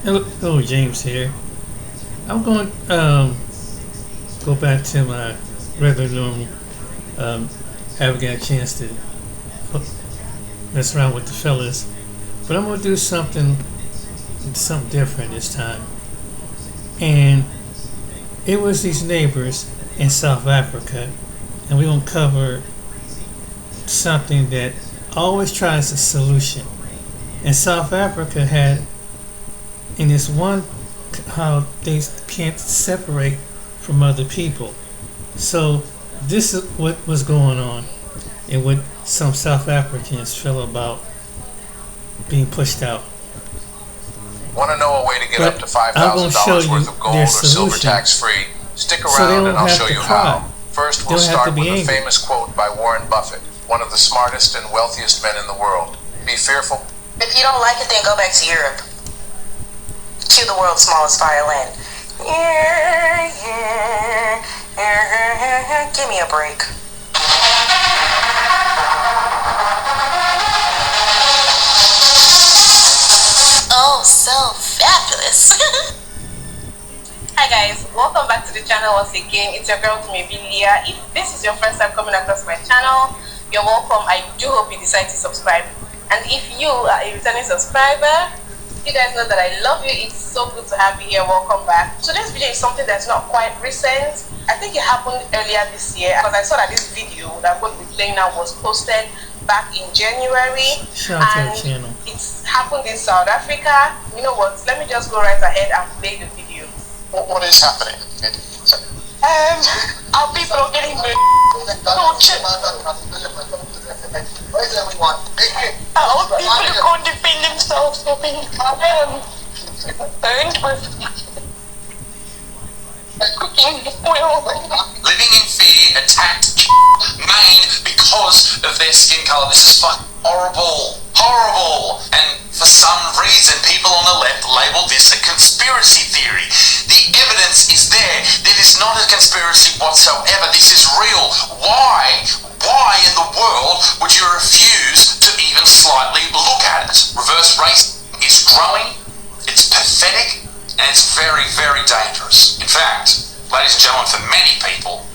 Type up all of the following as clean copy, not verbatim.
Hello, James here. I'm going to go back to my regular normal. Um, haven't got a chance to mess around with the fellas, but I'm going to do something different this time. And it was these neighbors in South Africa, and we're going to cover something that always tries a solution. And South Africa had in this one how they can't separate from other people. So this is what was going on and what some South Africans feel about being pushed out. Want to know a way to get But up to I'm going to show $5,000 you worth of gold their or silver solution tax-free? Stick so they around don't and I'll have show to you cry. how. First, They we'll don't have start to be with a angry. famous quote by Warren Buffett, one of the smartest and wealthiest men in the world. Be fearful. If you don't like it, then go back to Europe. To the world's smallest violin. Yeah, yeah. Give me a break. Oh, so fabulous. Hi guys, welcome back to the channel once again. It's your girl Tumibilia. If this is your first time coming across my channel, you're welcome. I do hope you decide to subscribe. And if you are a returning subscriber, you guys know that I love you. It's so good to have you here. Welcome back. Today's video is something that's not quite recent. I think it happened earlier this year because I saw that this video that I'm going to be playing now was posted back in January. Shout out to and the channel. it's happened in South Africa. You know what? Let me just go right ahead and play the video. What is happening? Our people are getting tortured. Our people can't defend themselves. They're being burned with cooking oil. Living in fear, attacked, maimed because of their skin color. This is horrible. Horrible. And for some reason, people on the left label this a conspiracy theory. The evidence is there. It is not a conspiracy whatsoever. This is real. Why in the world would you refuse to even slightly look at it? Reverse racism is growing. It's pathetic. And it's very, very dangerous. In fact, ladies and gentlemen, for many people,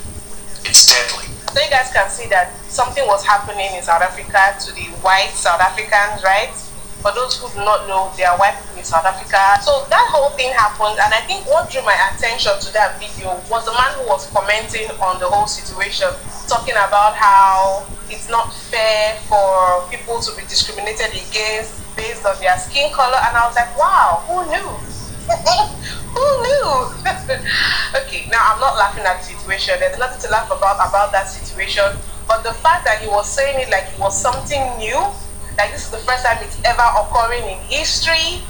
it's deadly. So you guys can see that something was happening in South Africa to the white South Africans, right? For those who do not know, they are white people in South Africa. So that whole thing happened, and I think what drew my attention to that video was the man who was commenting on the whole situation, talking about how it's not fair for people to be discriminated against based on their skin color. And I was like, wow, who knew? Who knew? Okay, now I'm not laughing at the situation. There's nothing to laugh about that situation. But the fact that he was saying it like it was something new, like this is the first time it's ever occurring in history,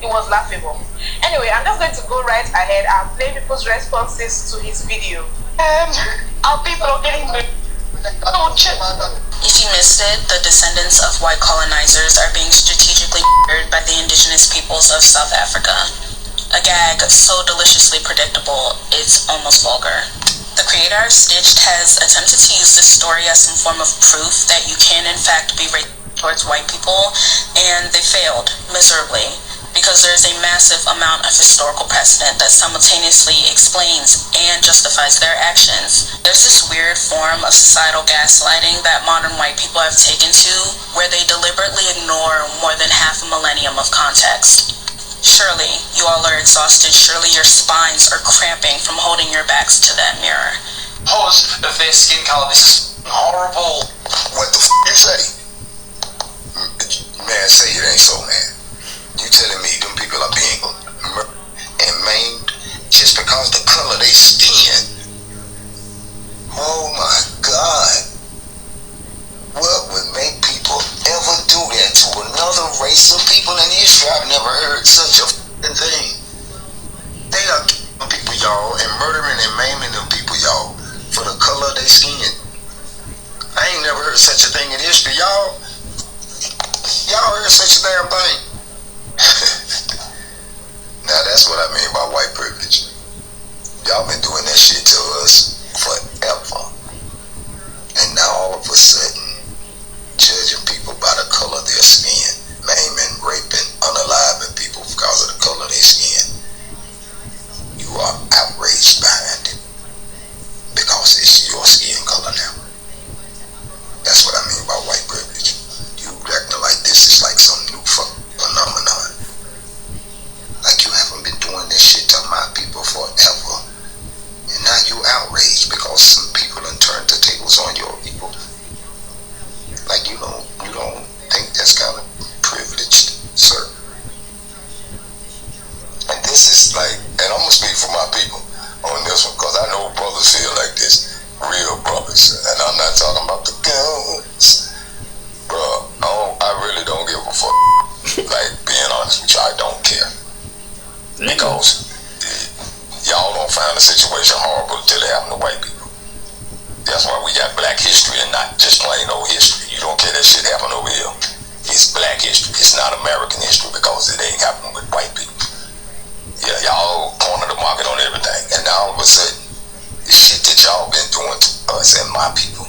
it was laughable. Anyway, I'm just going to go right ahead and play people's responses to his video. Our people are getting tortured. If you missed it, the descendants of white colonizers are being strategically murdered by the indigenous peoples of South Africa. A gag so deliciously predictable, it's almost vulgar. The creator of Stitched has attempted to use this story as some form of proof that you can in fact be racist towards white people, and they failed miserably because there's a massive amount of historical precedent that simultaneously explains and justifies their actions. There's this weird form of societal gaslighting that modern white people have taken to, where they deliberately ignore more than half a millennium of context. Surely, you all are exhausted. Surely your spines are cramping from holding your backs to that mirror. Because of their skin color. This is horrible. What the you say? Man, say it ain't so, man. You telling me them people are being murdered and maimed just because the color of their skin? Oh my God. What would make people ever do that to another race of people in history? I've never heard such a f***ing thing. They are killing people, y'all, and murdering and maiming them people, y'all, for the color of their skin. I ain't never heard such a thing in history, y'all. Y'all heard such a damn thing? Now that's what I mean by white privilege. Y'all been doing that shit to us forever. And now all of a sudden, judging people by the color of their skin, maiming, raping, unaliving people because of the color drop the guns. Bruh, I really don't give a fuck. Like, being honest with you, I don't care. Because y'all don't find the situation horrible until it happen to white people. That's why we got black history and not just plain old history. You don't care that shit happen over here. It's black history. It's not American history because it ain't happening with white people. Yeah, y'all corner the market on everything. And now all of a sudden, the shit that y'all been doing to us and my people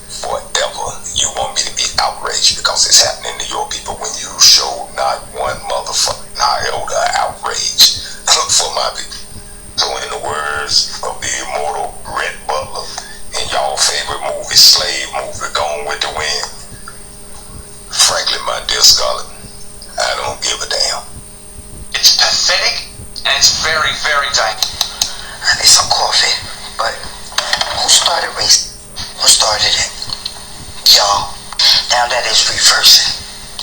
forever, you want me to be outraged because it's happening to your people when you show not one motherfucking iota outrage for my people. So in the words of the immortal Rhett Butler in y'all favorite movie, slave movie, Gone with the Wind, frankly, my dear Scarlett, I don't give a damn. It's pathetic and it's very, very dangerous. I need some coffee, but who started race? Who started it? Y'all. Now that it's reversing.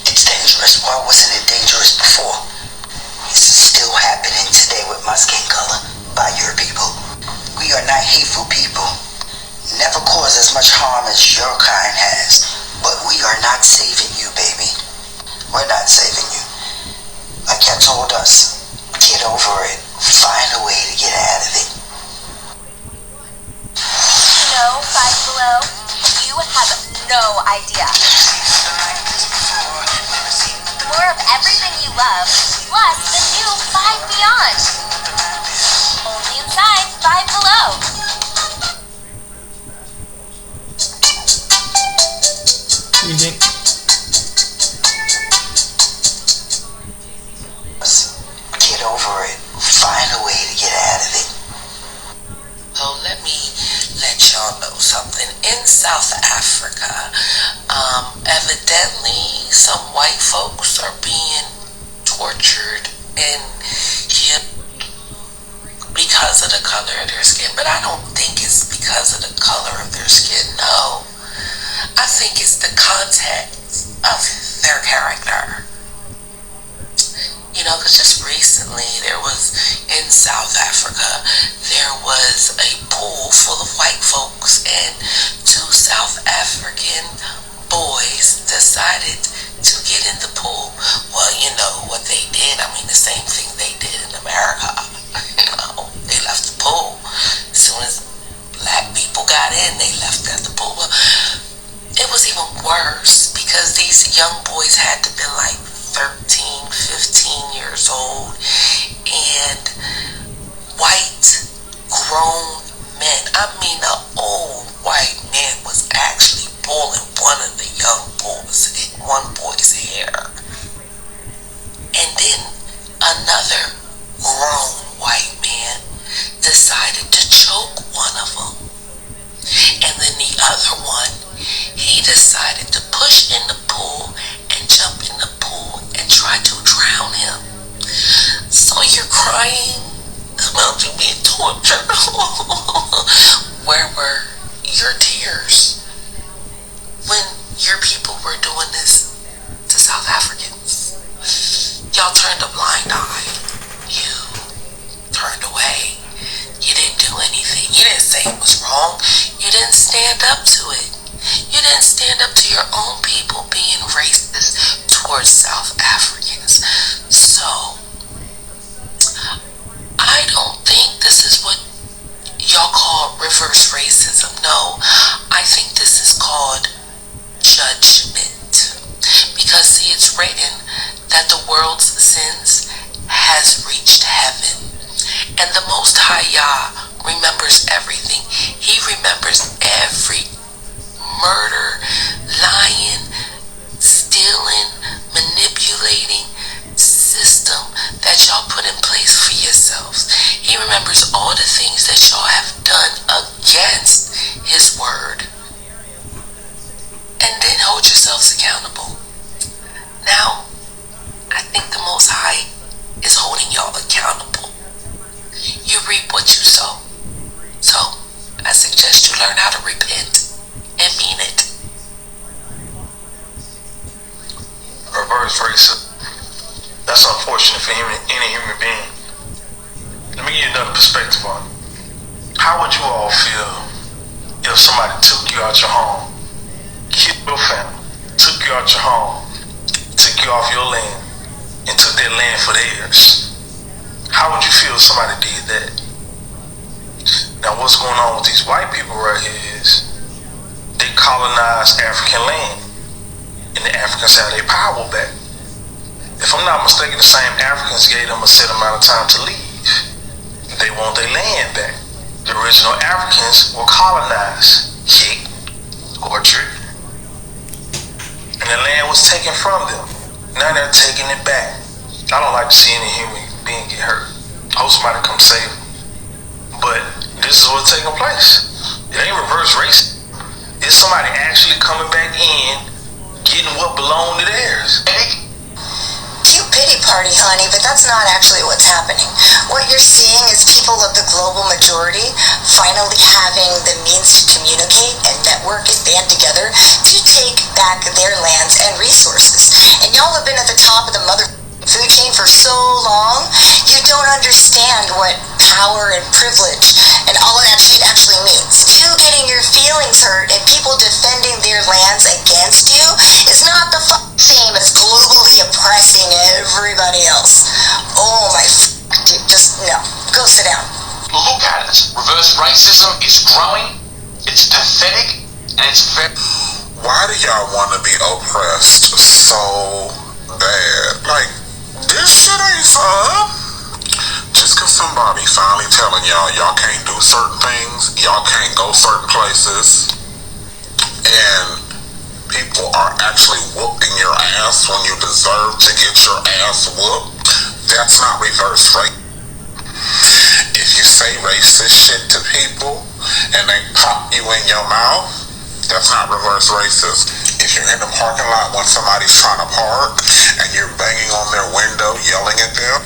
It's dangerous. Why wasn't it dangerous before? It's still happening today with my skin color by your people. We are not hateful people. Never cause as much harm as your kind has. But we are not saving you, baby. We're not saving you. Like you told us, get over it. Find a way to get out of it. You know, Five Below, you have no idea. More of everything you love, plus the new Five Beyond. Only inside Five Below. Evening. Get over it. Find a way to get out of it. So let me let y'all know something. In South Africa, evidently some white folks are being tortured and killed because of the color of their skin. But I don't think it's because of the color of their skin, no. I think it's the context of their character. You know, because just recently in South Africa, there was a pool full of white folks and two South African boys decided to get in the pool. Well, you know what they did. I mean, the same thing they did in America. You know, they left the pool. As soon as black people got in, they left at the pool. It was even worse because these young boys had to be like 13, 15 years old, and white grown men, I mean an old white man was actually pulling one of the young boys, one boy's hair, and then another grown white man decided to choke one of them, and then the other one, he decided to push in the pool and jump in the pool and try to drown him. So you're crying about you being tortured. Where were your tears when your people were doing this to South Africans? Y'all turned a blind eye. You turned away. You didn't do anything. You didn't say it was wrong. You didn't stand up to it. You didn't stand up to your own people being racist towards South Africans. So, I don't think this is what y'all call reverse racism. No, I think this is called judgment. Because, see, it's written that the world's sins has reached heaven. And the Most High Yah remembers everything. He remembers every murder, lying, stealing, manipulating system that y'all put in place for yourselves. He remembers all the things that y'all have done against His word. And then hold yourselves accountable. Now, I think the Most High is holding y'all accountable. You reap what you sow. So, I suggest you learn how to repent and mean it. Reverse racism. That's unfortunate for any human being. Let me give you another perspective on it. How would you all feel if somebody took you out your home killed your family, took you out your home, took you off your land, and took that land for theirs. How would you feel if somebody did that? Now what's going on with these white people right here is they colonized African land, and the Africans have their power back. If I'm not mistaken, the same Africans gave them a set amount of time to leave. They want their land back. The original Africans were colonized, kicked, tortured, and the land was taken from them. Now they're taking it back. I don't like to see any human being get hurt. I hope somebody come save them. But this is what's taking place. It ain't reverse race. It's somebody actually coming back in, getting what belonged to theirs. Cute pity party, honey, but that's not actually what's happening. What you're seeing is people of the global majority finally having the means to communicate and network and band together to take back their lands and resources. And y'all have been at the top of the mother food chain for so long, you don't understand what power and privilege and all of that shit actually means. You getting your feelings hurt and people defending their lands against you is not the same as globally oppressing everybody else. Oh my dude, just no. Go sit down. Look at it. Reverse racism is growing, it's pathetic, and it's very... Why do y'all want to be oppressed so bad? Like, this shit ain't fun. Just cause somebody finally telling y'all can't do certain things, y'all can't go certain places, and people are actually whooping your ass when you deserve to get your ass whooped, that's not reverse race. If you say racist shit to people and they pop you in your mouth, that's not reverse racist. If you're in the parking lot when somebody's trying to park and you're banging on their window, yelling at them,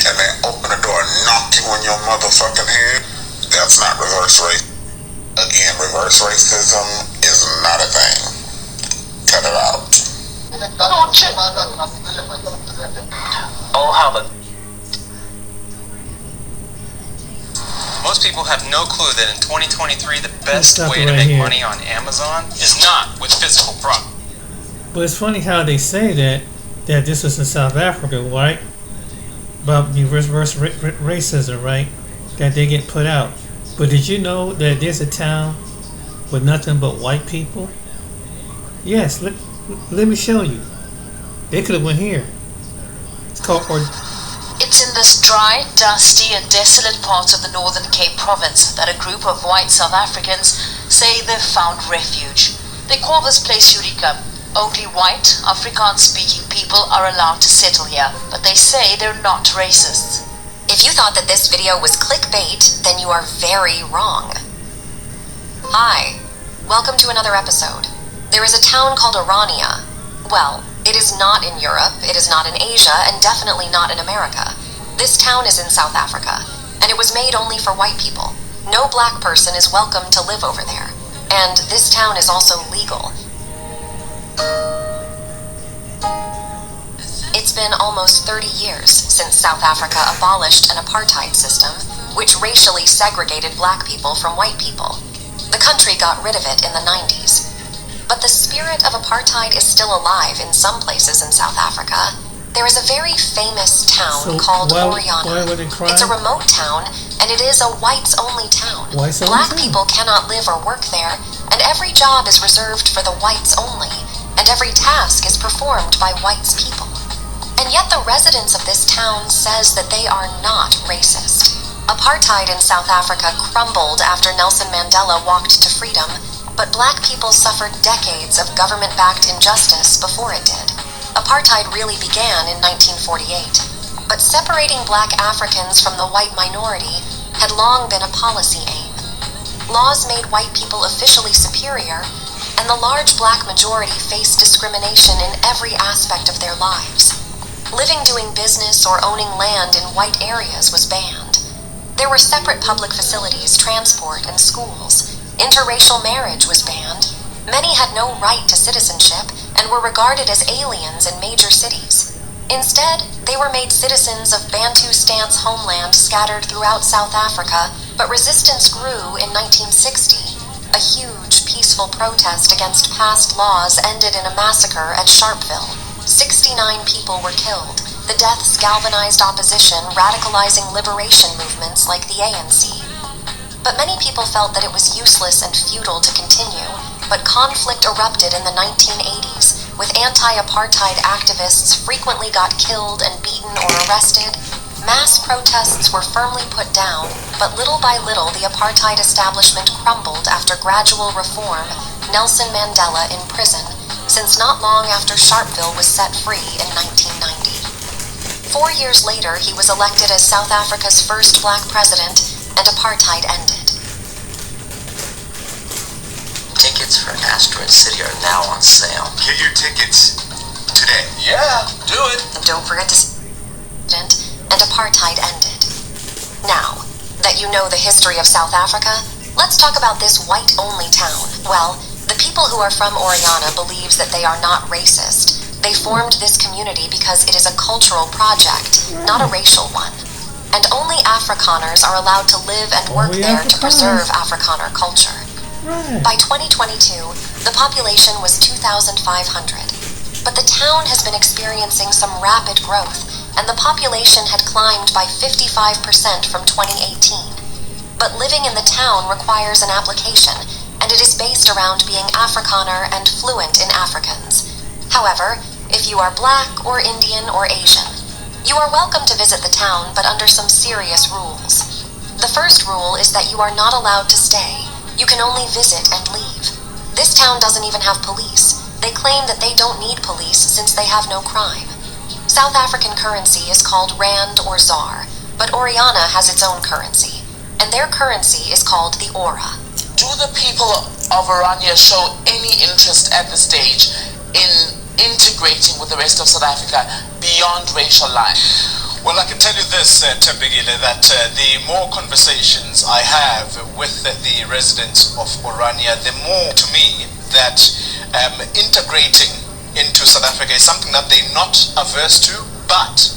and they open the door and knock you on your motherfucking head, that's not reverse racism. Again, reverse racism is not a thing. Cut it out. Oh, how the... Most people have no clue that in 2023 the best stop way it to right make here. money on Amazon is not with physical product. But it's funny how they say that this was in South Africa, right? About the reverse racism, right? That they get put out. But did you know that there's a town with nothing but white people? Yes, let me show you. They could have went here. It's called... It's in this dry, dusty and desolate part of the Northern Cape province that a group of white South Africans say they've found refuge. They call this place Eureka. Only white, Afrikaans-speaking people are allowed to settle here, but they say they're not racist. If you thought that this video was clickbait, then you are very wrong. Hi, welcome to another episode. There is a town called Orania. Well, it is not in Europe, it is not in Asia, and definitely not in America. This town is in South Africa, and it was made only for white people. No black person is welcome to live over there. And this town is also legal. It's been almost 30 years since South Africa abolished an apartheid system, which racially segregated black people from white people. The country got rid of it in the 90s. But the spirit of apartheid is still alive in some places in South Africa. There is a very famous town called Oriana. It's a remote town, and it is a whites-only town. Black people cannot live or work there, and every job is reserved for the whites only, and every task is performed by whites people. And yet the residents of this town says that they are not racist. Apartheid in South Africa crumbled after Nelson Mandela walked to freedom, but black people suffered decades of government-backed injustice before it did. Apartheid really began in 1948, but separating black Africans from the white minority had long been a policy aim. Laws made white people officially superior, and the large black majority faced discrimination in every aspect of their lives. Living, doing business, or owning land in white areas was banned. There were separate public facilities, transport, and schools. Interracial marriage was banned. Many had no right to citizenship and were regarded as aliens in major cities. Instead, they were made citizens of Bantu Stance homeland scattered throughout South Africa, but resistance grew in 1960. A huge peaceful peaceful protest against past laws ended in a massacre at Sharpeville. 69 people were killed. The deaths galvanized opposition, radicalizing liberation movements like the ANC. But many people felt that it was useless and futile to continue, but conflict erupted in the 1980s, with anti-apartheid activists frequently got killed and beaten or arrested. Mass protests were firmly put down, but little by little the apartheid establishment crumbled after gradual reform, Nelson Mandela in prison, since not long after Sharpeville was set free in 1990. 4 years later, he was elected as South Africa's first black president, and apartheid ended. Tickets for Asteroid City are now on sale. Get your tickets today. Yeah, do it. And don't forget to and apartheid ended. Now that you know the history of South Africa, let's talk about this white-only town. Well, the people who are from Oriana believes that they are not racist. They formed this community because it is a cultural project, not a racial one. And only Afrikaners are allowed to live and work there to preserve Afrikaner culture. By 2022, the population was 2,500. But the town has been experiencing some rapid growth, and the population had climbed by 55% from 2018. But living in the town requires an application, and it is based around being Afrikaner and fluent in Afrikaans. However, if you are black or Indian or Asian, you are welcome to visit the town, but under some serious rules. The first rule is that you are not allowed to stay. You can only visit and leave. This town doesn't even have police. They claim that they don't need police since they have no crime. South African currency is called Rand or ZAR, but Oriana has its own currency, and their currency is called the Ora. Do the people of Orania show any interest at this stage in integrating with the rest of South Africa beyond racial lines? Well, I can tell you this, Thembekile, that the more conversations I have with the residents of Orania, the more to me that integrating into South Africa is something that they're not averse to. But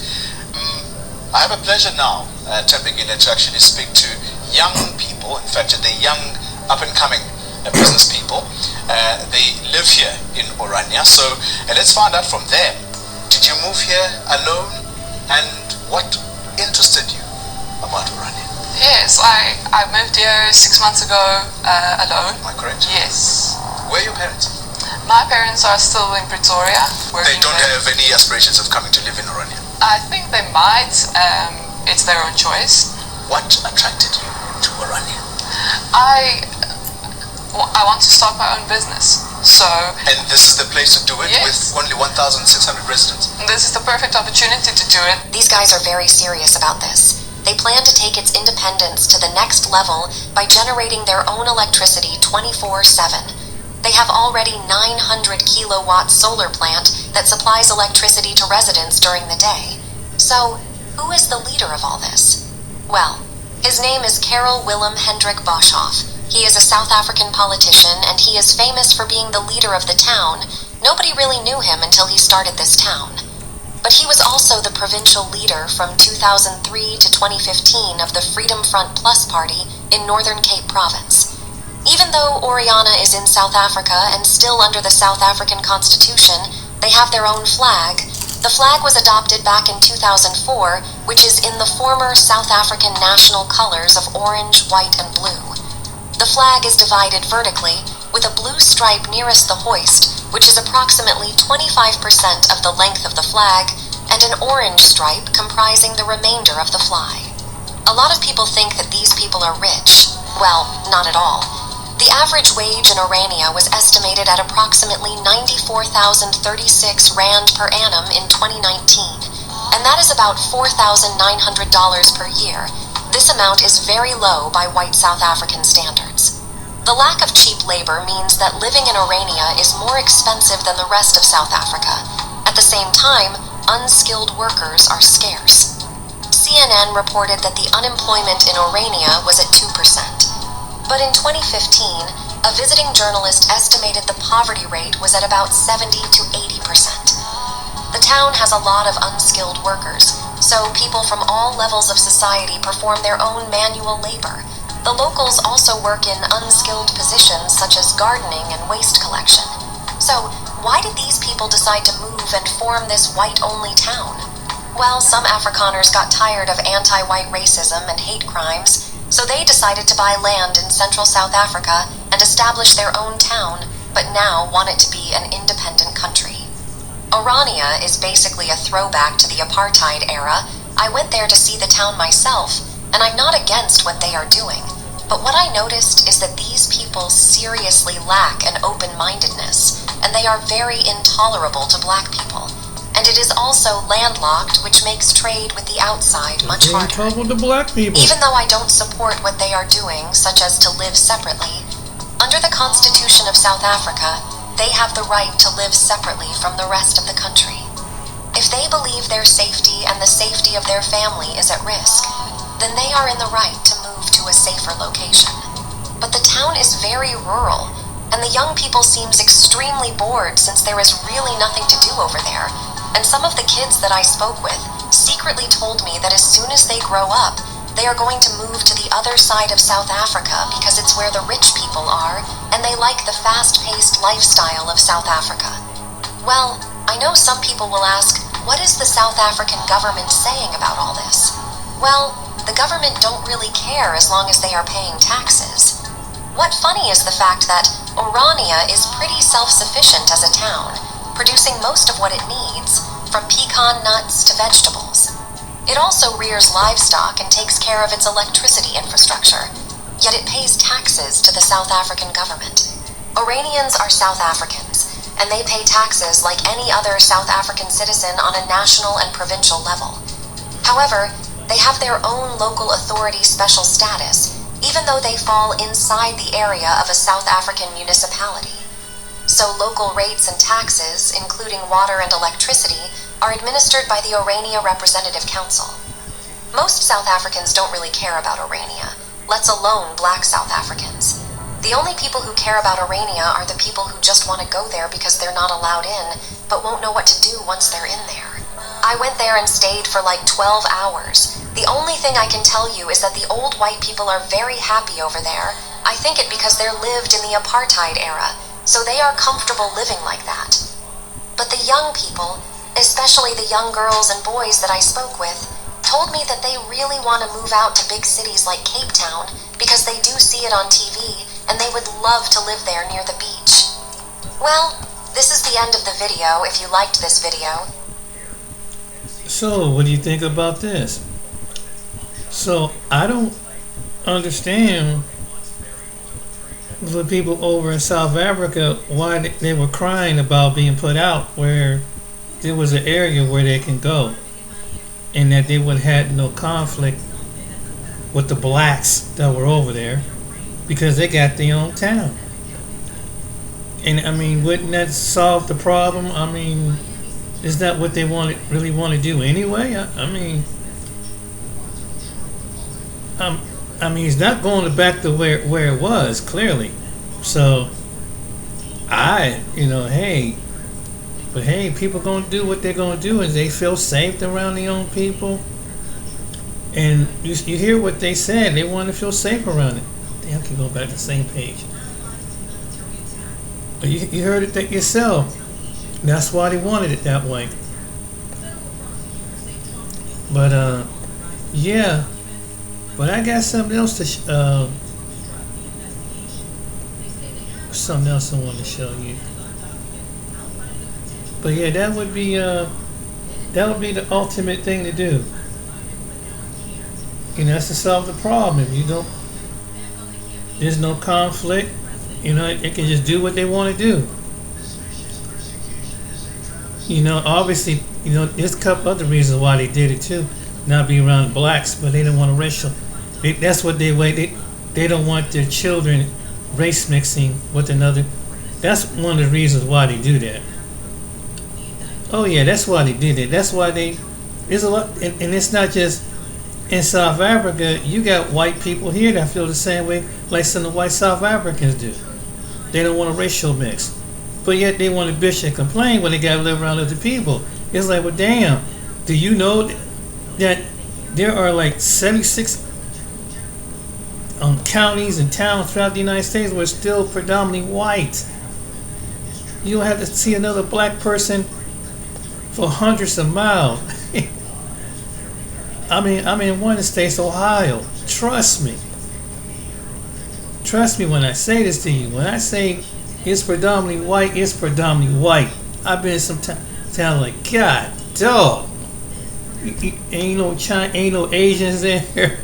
I have a pleasure now, Thembekile, to actually speak to young people. In fact, the young up-and-coming business people. They live here in Orania. So let's find out from them. Did you move here alone? And what interested you about Orania? Yes, I moved here 6 months ago alone. Am I correct? Yes. Where are your parents? My parents are still in Pretoria. They don't have any aspirations of coming to live in Orania? I think they might. It's their own choice. What attracted you to Orania? I want to start my own business. And this is the place to do it, yes, with only 1,600 residents? This is the perfect opportunity to do it. These guys are very serious about this. They plan to take its independence to the next level by generating their own electricity 24/7. They have already 900 kilowatt solar plant that supplies electricity to residents during the day. So, who is the leader of all this? Well, his name is Karel Willem Hendrik Boshoff. He is a South African politician, and he is famous for being the leader of the town. Nobody really knew him until he started this town. But he was also the provincial leader from 2003 to 2015 of the Freedom Front Plus party in Northern Cape Province. Even though Oriana is in South Africa and still under the South African Constitution, they have their own flag. The flag was adopted back in 2004, which is in the former South African national colors of orange, white, and blue. The flag is divided vertically, with a blue stripe nearest the hoist, which is approximately 25% of the length of the flag, and an orange stripe comprising the remainder of the fly. A lot of people think that these people are rich. Well, not at all. The average wage in Orania was estimated at approximately 94,036 Rand per annum in 2019, and that is about $4,900 per year. This amount is very low by white South African standards. The lack of cheap labor means that living in Orania is more expensive than the rest of South Africa. At the same time, unskilled workers are scarce. CNN reported that the unemployment in Orania was at 2%. But in 2015, a visiting journalist estimated the poverty rate was at about 70 to 80%. The town has a lot of unskilled workers, so people from all levels of society perform their own manual labor. The locals also work in unskilled positions such as gardening and waste collection. So, why did these people decide to move and form this white-only town? Well, some Afrikaners got tired of anti-white racism and hate crimes, so they decided to buy land in central South Africa and establish their own town, but now want it to be an independent country. Orania is basically a throwback to the apartheid era. I went there to see the town myself, and I'm not against what they are doing. But what I noticed is that these people seriously lack an open-mindedness, and they are very intolerable to black people. And it is also landlocked, which makes trade with the outside much harder. Trouble to black people. Even though I don't support what they are doing, such as to live separately, under the Constitution of South Africa, they have the right to live separately from the rest of the country. If they believe their safety and the safety of their family is at risk, then they are in the right to move to a safer location. But the town is very rural, and the young people seems extremely bored since there is really nothing to do over there. And some of the kids that I spoke with secretly told me that as soon as they grow up, they are going to move to the other side of South Africa because it's where the rich people are, and they like the fast-paced lifestyle of South Africa. Well, I know some people will ask, what is the South African government saying about all this? Well, the government don't really care as long as they are paying taxes. What funny is the fact that Orania is pretty self-sufficient as a town, producing most of what it needs, from pecan nuts to vegetables. It also rears livestock and takes care of its electricity infrastructure, yet it pays taxes to the South African government. Oranians are South Africans, and they pay taxes like any other South African citizen on a national and provincial level. However, they have their own local authority special status, even though they fall inside the area of a South African municipality. So local rates and taxes, including water and electricity, are administered by the Orania Representative Council. Most South Africans don't really care about Orania, let alone black South Africans. The only people who care about Orania are the people who just want to go there because they're not allowed in, but won't know what to do once they're in there. I went there and stayed for like 12 hours. The only thing I can tell you is that the old white people are very happy over there. I think it because they're lived in the apartheid era, so they are comfortable living like that. But the young people, especially the young girls and boys that I spoke with, told me that they really want to move out to big cities like Cape Town because they do see it on TV and they would love to live there near the beach. Well, this is the end of the video if you liked this video. So, what do you think about this? So, I don't understand the people over in South Africa why they were crying about being put out where there was an area where they can go and that they would have no conflict with the blacks that were over there because they got their own town. And I mean, wouldn't that solve the problem? I mean, is that what they really want to do anyway? I mean, it's not going back to where it was, clearly. So, hey, people going to do what they're going to do, and they feel safe around their own people. And you hear what they said. They want to feel safe around it. Damn, I can go back to the same page. But you heard it yourself. That's why they wanted it that way. But, yeah. But I got something else to something else I want to show you. But yeah, that would be the ultimate thing to do. That's to solve the problem. If you don't, there's no conflict. They can just do what they want to do. Obviously, there's a couple other reasons why they did it too. Not be around blacks, but they don't want a racial. That's what they don't want their children race mixing with another. That's one of the reasons why they do that. Oh yeah, that's why they did it. That's why there's a lot, and it's not just in South Africa. You got white people here that feel the same way like some of the white South Africans do. They don't want a racial mix, but yet they want to bitch and complain when they got to live around other people. It's like, well, damn, do you know that there are like 76 counties and towns throughout the United States were still predominantly white. You don't have to see another black person for hundreds of miles. I'm in one of the states, Ohio. Trust me. Trust me when I say this to you. When I say it's predominantly white, it's predominantly white. I've been in some town like, God, dog. Ain't no China, ain't no Asians there.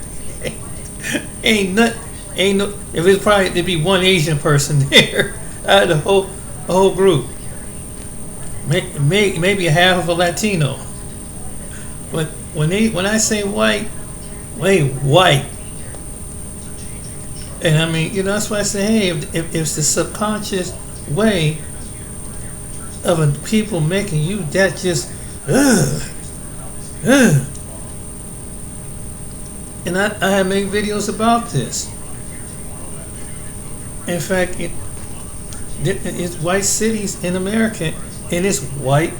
Ain't no. If it's probably there'd be one Asian person there out of the whole group. Maybe a half of a Latino. But when I say white, they white. And I mean, that's why I say, hey, if it's the subconscious way of people making you that just, And I have made videos about this. In fact, it's white cities in America, and it's white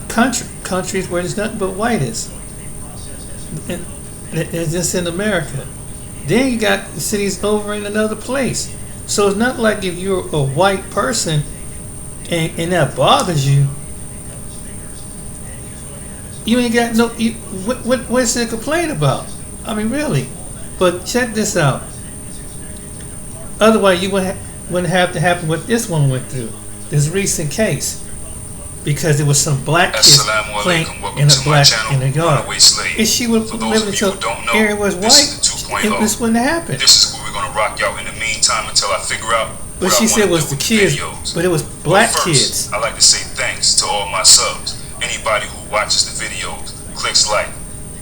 countries where there's nothing but white is. And it's just in America. Then you got cities over in another place. So it's not like if you're a white person and that bothers you, you ain't got no. What's there to complain about? I mean, really. But check this out. Otherwise, you wouldn't have to happen what this one went through. This recent case. Because there was some black kid playing in a yard. And she would live until area was white. This wouldn't happen. This is where we're going to rock out in the meantime until I figure out but she said it was the kids, but it was black kids. I like to say thanks to all my subs. Anybody who watches the videos, clicks like,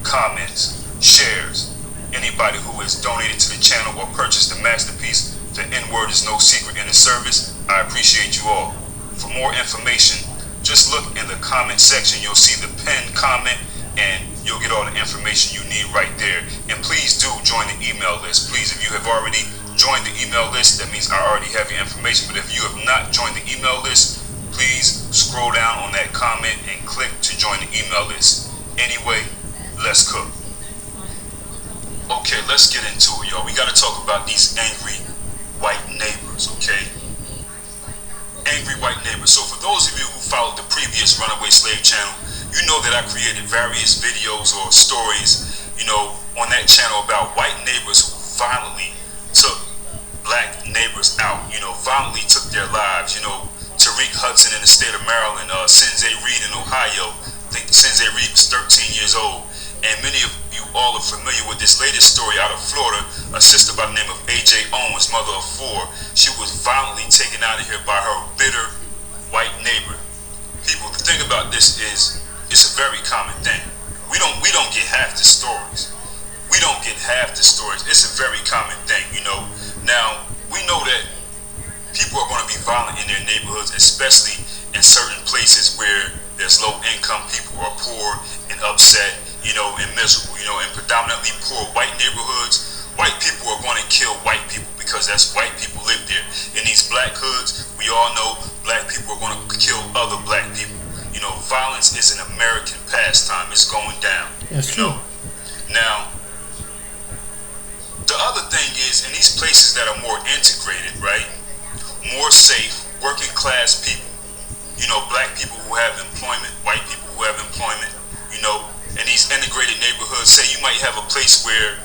comments, shares. Anybody who has donated to the channel or purchased the masterpiece, The N-Word is No Secret in the Service, I appreciate you all. For more information, just look in the comment section. You'll see the pinned comment and you'll get all the information you need right there. And please do join the email list. Please, if you have already joined the email list, that means I already have your information. But if you have not joined the email list, please scroll down on that comment and click to join the email list. Anyway, let's cook. Okay, let's get into it, y'all. We got to talk about these angry white neighbors, okay? Angry white neighbors. So for those of you who followed the previous Runaway Slave channel, you know that I created various videos or stories, on that channel about white neighbors who violently took black neighbors out, violently took their lives. Tariq Hudson in the state of Maryland, Sensei Reed in Ohio. I think Sensei Reed was 13 years old. And many of you all are familiar with this latest story out of Florida. A sister by the name of A.J. Owens, mother of 4. She was violently taken out of here by her bitter white neighbor. People, the thing about this is, it's a very common thing. We don't get half the stories. We don't get half the stories. It's a very common thing, Now, we know that people are going to be violent in their neighborhoods, especially in certain places where there's low income, people are poor and upset, and miserable, in predominantly poor white neighborhoods. White people are going to kill white people because that's white people live there. In these black hoods, we all know black people are going to kill other black people. Violence is an American pastime. It's going down. That's true. Now, the other thing is, in these places that are more integrated, right, more safe, working class people, black people who have employment, white people who have employment, in these integrated neighborhoods, say you might have a place where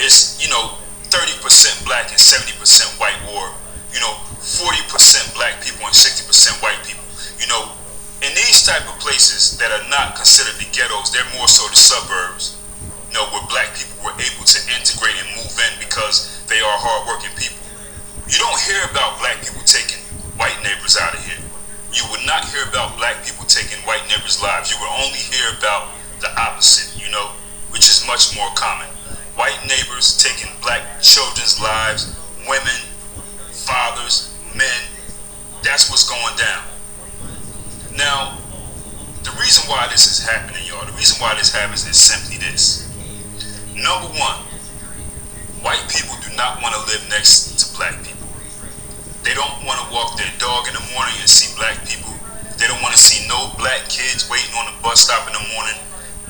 it's, 30% black and 70% white, or, 40% black people and 60% white people, in these type of places that are not considered the ghettos, they're more so the suburbs, where black people were able to integrate and move in because they are hardworking people. You don't hear about black people taking white neighbors out of here. You would not hear about black people taking white neighbors' lives. You will only hear about the opposite, which is much more common. White neighbors taking black children's lives, women, fathers, men. That's what's going down. Now, the reason why this is happening, y'all, the reason why this happens is simply this. Number one, white people do not want to live next to black people. They don't want to walk their dog in the morning and see black people. They don't want to see no black kids waiting on the bus stop in the morning.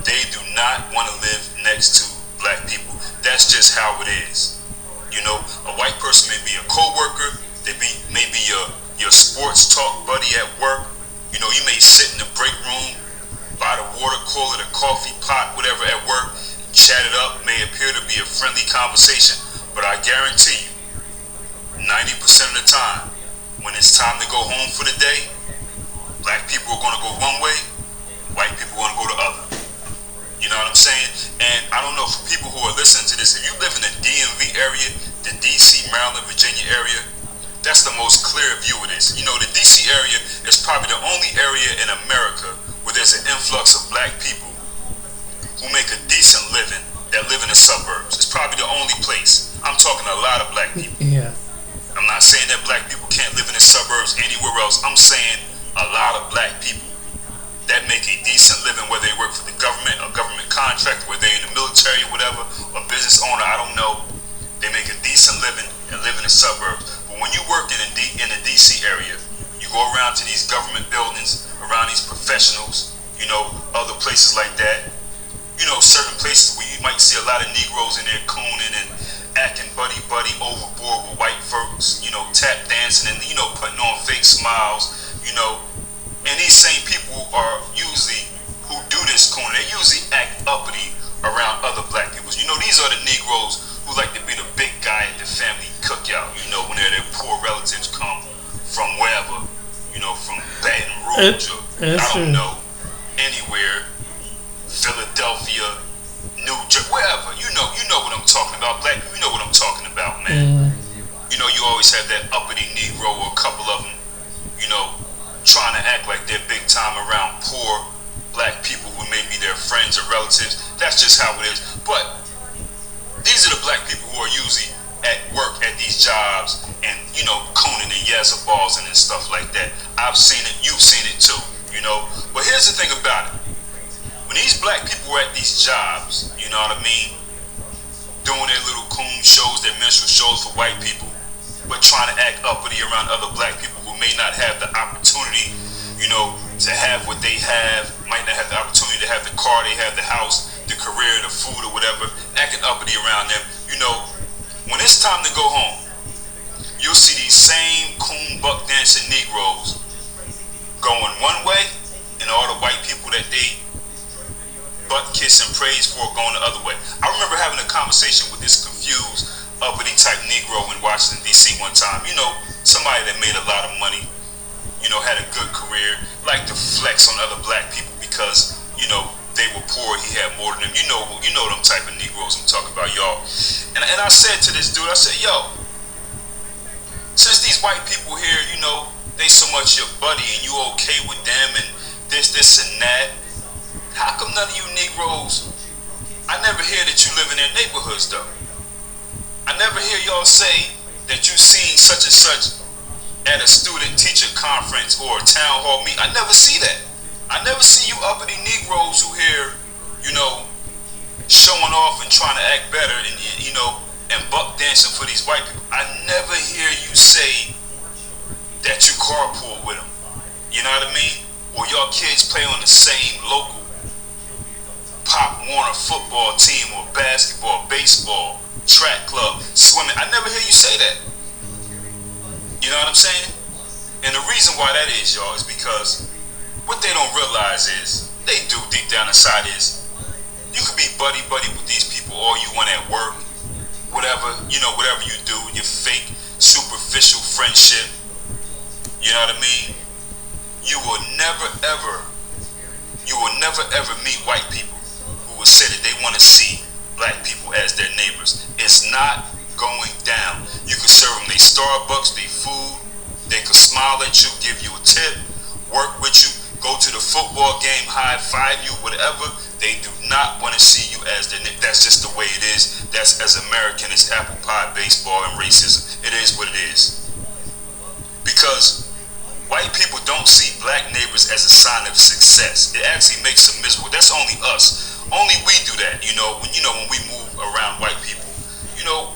They do not want to live next to black people. That's just how it is. co-worker, they may be your sports talk buddy at work. You know, you may sit in the break room by the water cooler, the coffee pot, whatever at work, chat it up, may appear to be a friendly conversation, but I guarantee you, 90% of the time, when it's time to go home for the day, black people are going to go one way, white people are going to go the other. You know what I'm saying? And I don't know, for people who are listening to this, if you live in the DMV area, the DC, Maryland, Virginia area, that's the most clear view of this. You know, the DC area is probably the only area in America where there's an influx of black people who make a decent living that live in the suburbs. It's probably the only place. I'm talking a lot of black people. Yeah. I'm not saying that black people can't live in the suburbs anywhere else. I'm saying a lot of black people that make a decent living, whether they work for the government, a government contractor, whether they're in the military or whatever, a business owner, I don't know. They make a decent living and live in the suburbs. But when you work in the DC area, you go around to these government buildings, around these professionals, you know, other places like that. You know, certain places where you might see a lot of Negroes in there cooning and acting buddy-buddy overboard with white folks, you know, tap dancing and, you know, putting on fake smiles, you know. And these same people are usually, who do this cooning, they usually act uppity around other black people. You know, these are the Negroes who like to be the big guy at the family cookout, you know, when their poor relatives come from wherever, you know, from Baton Rouge or, I don't know, anywhere, Philadelphia, New Jersey, wherever, you know what I'm talking about. Black people, you know what I'm talking about, man. You know, you always have that uppity Negro or a couple of them, you know, trying to act like they're big time around poor black people who may be their friends or relatives. That's just how it is. But these are the black people who are usually at work at these jobs and, you know, cooning and yazza balls and stuff like that. I've seen it, you've seen it too, you know. But here's the thing about it. When these black people are at these jobs, you know what I mean, doing their little coon shows, their minstrel shows for white people, but trying to act uppity around other black people who may not have the opportunity, you know, to have what they have, might not have the opportunity to have the car, they have the house, the career, the food or whatever, acting uppity around them. You know, when it's time to go home, you'll see these same coon buck dancing Negroes going one way, and all the white people that they butt kiss and praise for going the other way. I remember having a conversation with this confused, uppity type Negro in Washington, D.C. one time. You know, somebody that made a lot of money, you know, had a good career, liked to flex on other black people because, you know, they were poor, he had more than them. You know them type of Negroes I'm talking about, y'all. And I said to this dude, I said, yo, since these white people here, you know, they so much your buddy and you okay with them and this and that, how come none of you Negroes, I never hear that you live in their neighborhoods though. I never hear y'all say that you seen such and such at a student-teacher conference or a town hall meeting. I never see that. I never see you uppity Negroes who here, you know, showing off and trying to act better and, you know, and buck dancing for these white people. I never hear you say that you carpool with them. You know what I mean? Or y'all kids play on the same local Pop Warner football team or basketball, baseball, track club, swimming. I never hear you say that. You know what I'm saying? And the reason why that is, y'all, is because what they don't realize is, they do deep down inside is, you could be buddy-buddy with these people all you want at work, whatever, you know, whatever you do, your fake, superficial friendship, you know what I mean? You will never ever meet white people who will say that they want to see black people as their neighbors. It's not going down. You can serve them their Starbucks, their food, they can smile at you, give you a tip, work with you, go to the football game, high five you, whatever. They do not want to see you as their neighbor. That's just the way it is. That's as American as apple pie, baseball, and racism. It is what it is. Because white people don't see black neighbors as a sign of success. It actually makes them miserable. That's only us. Only we do that, you know, when we move around white people, you know,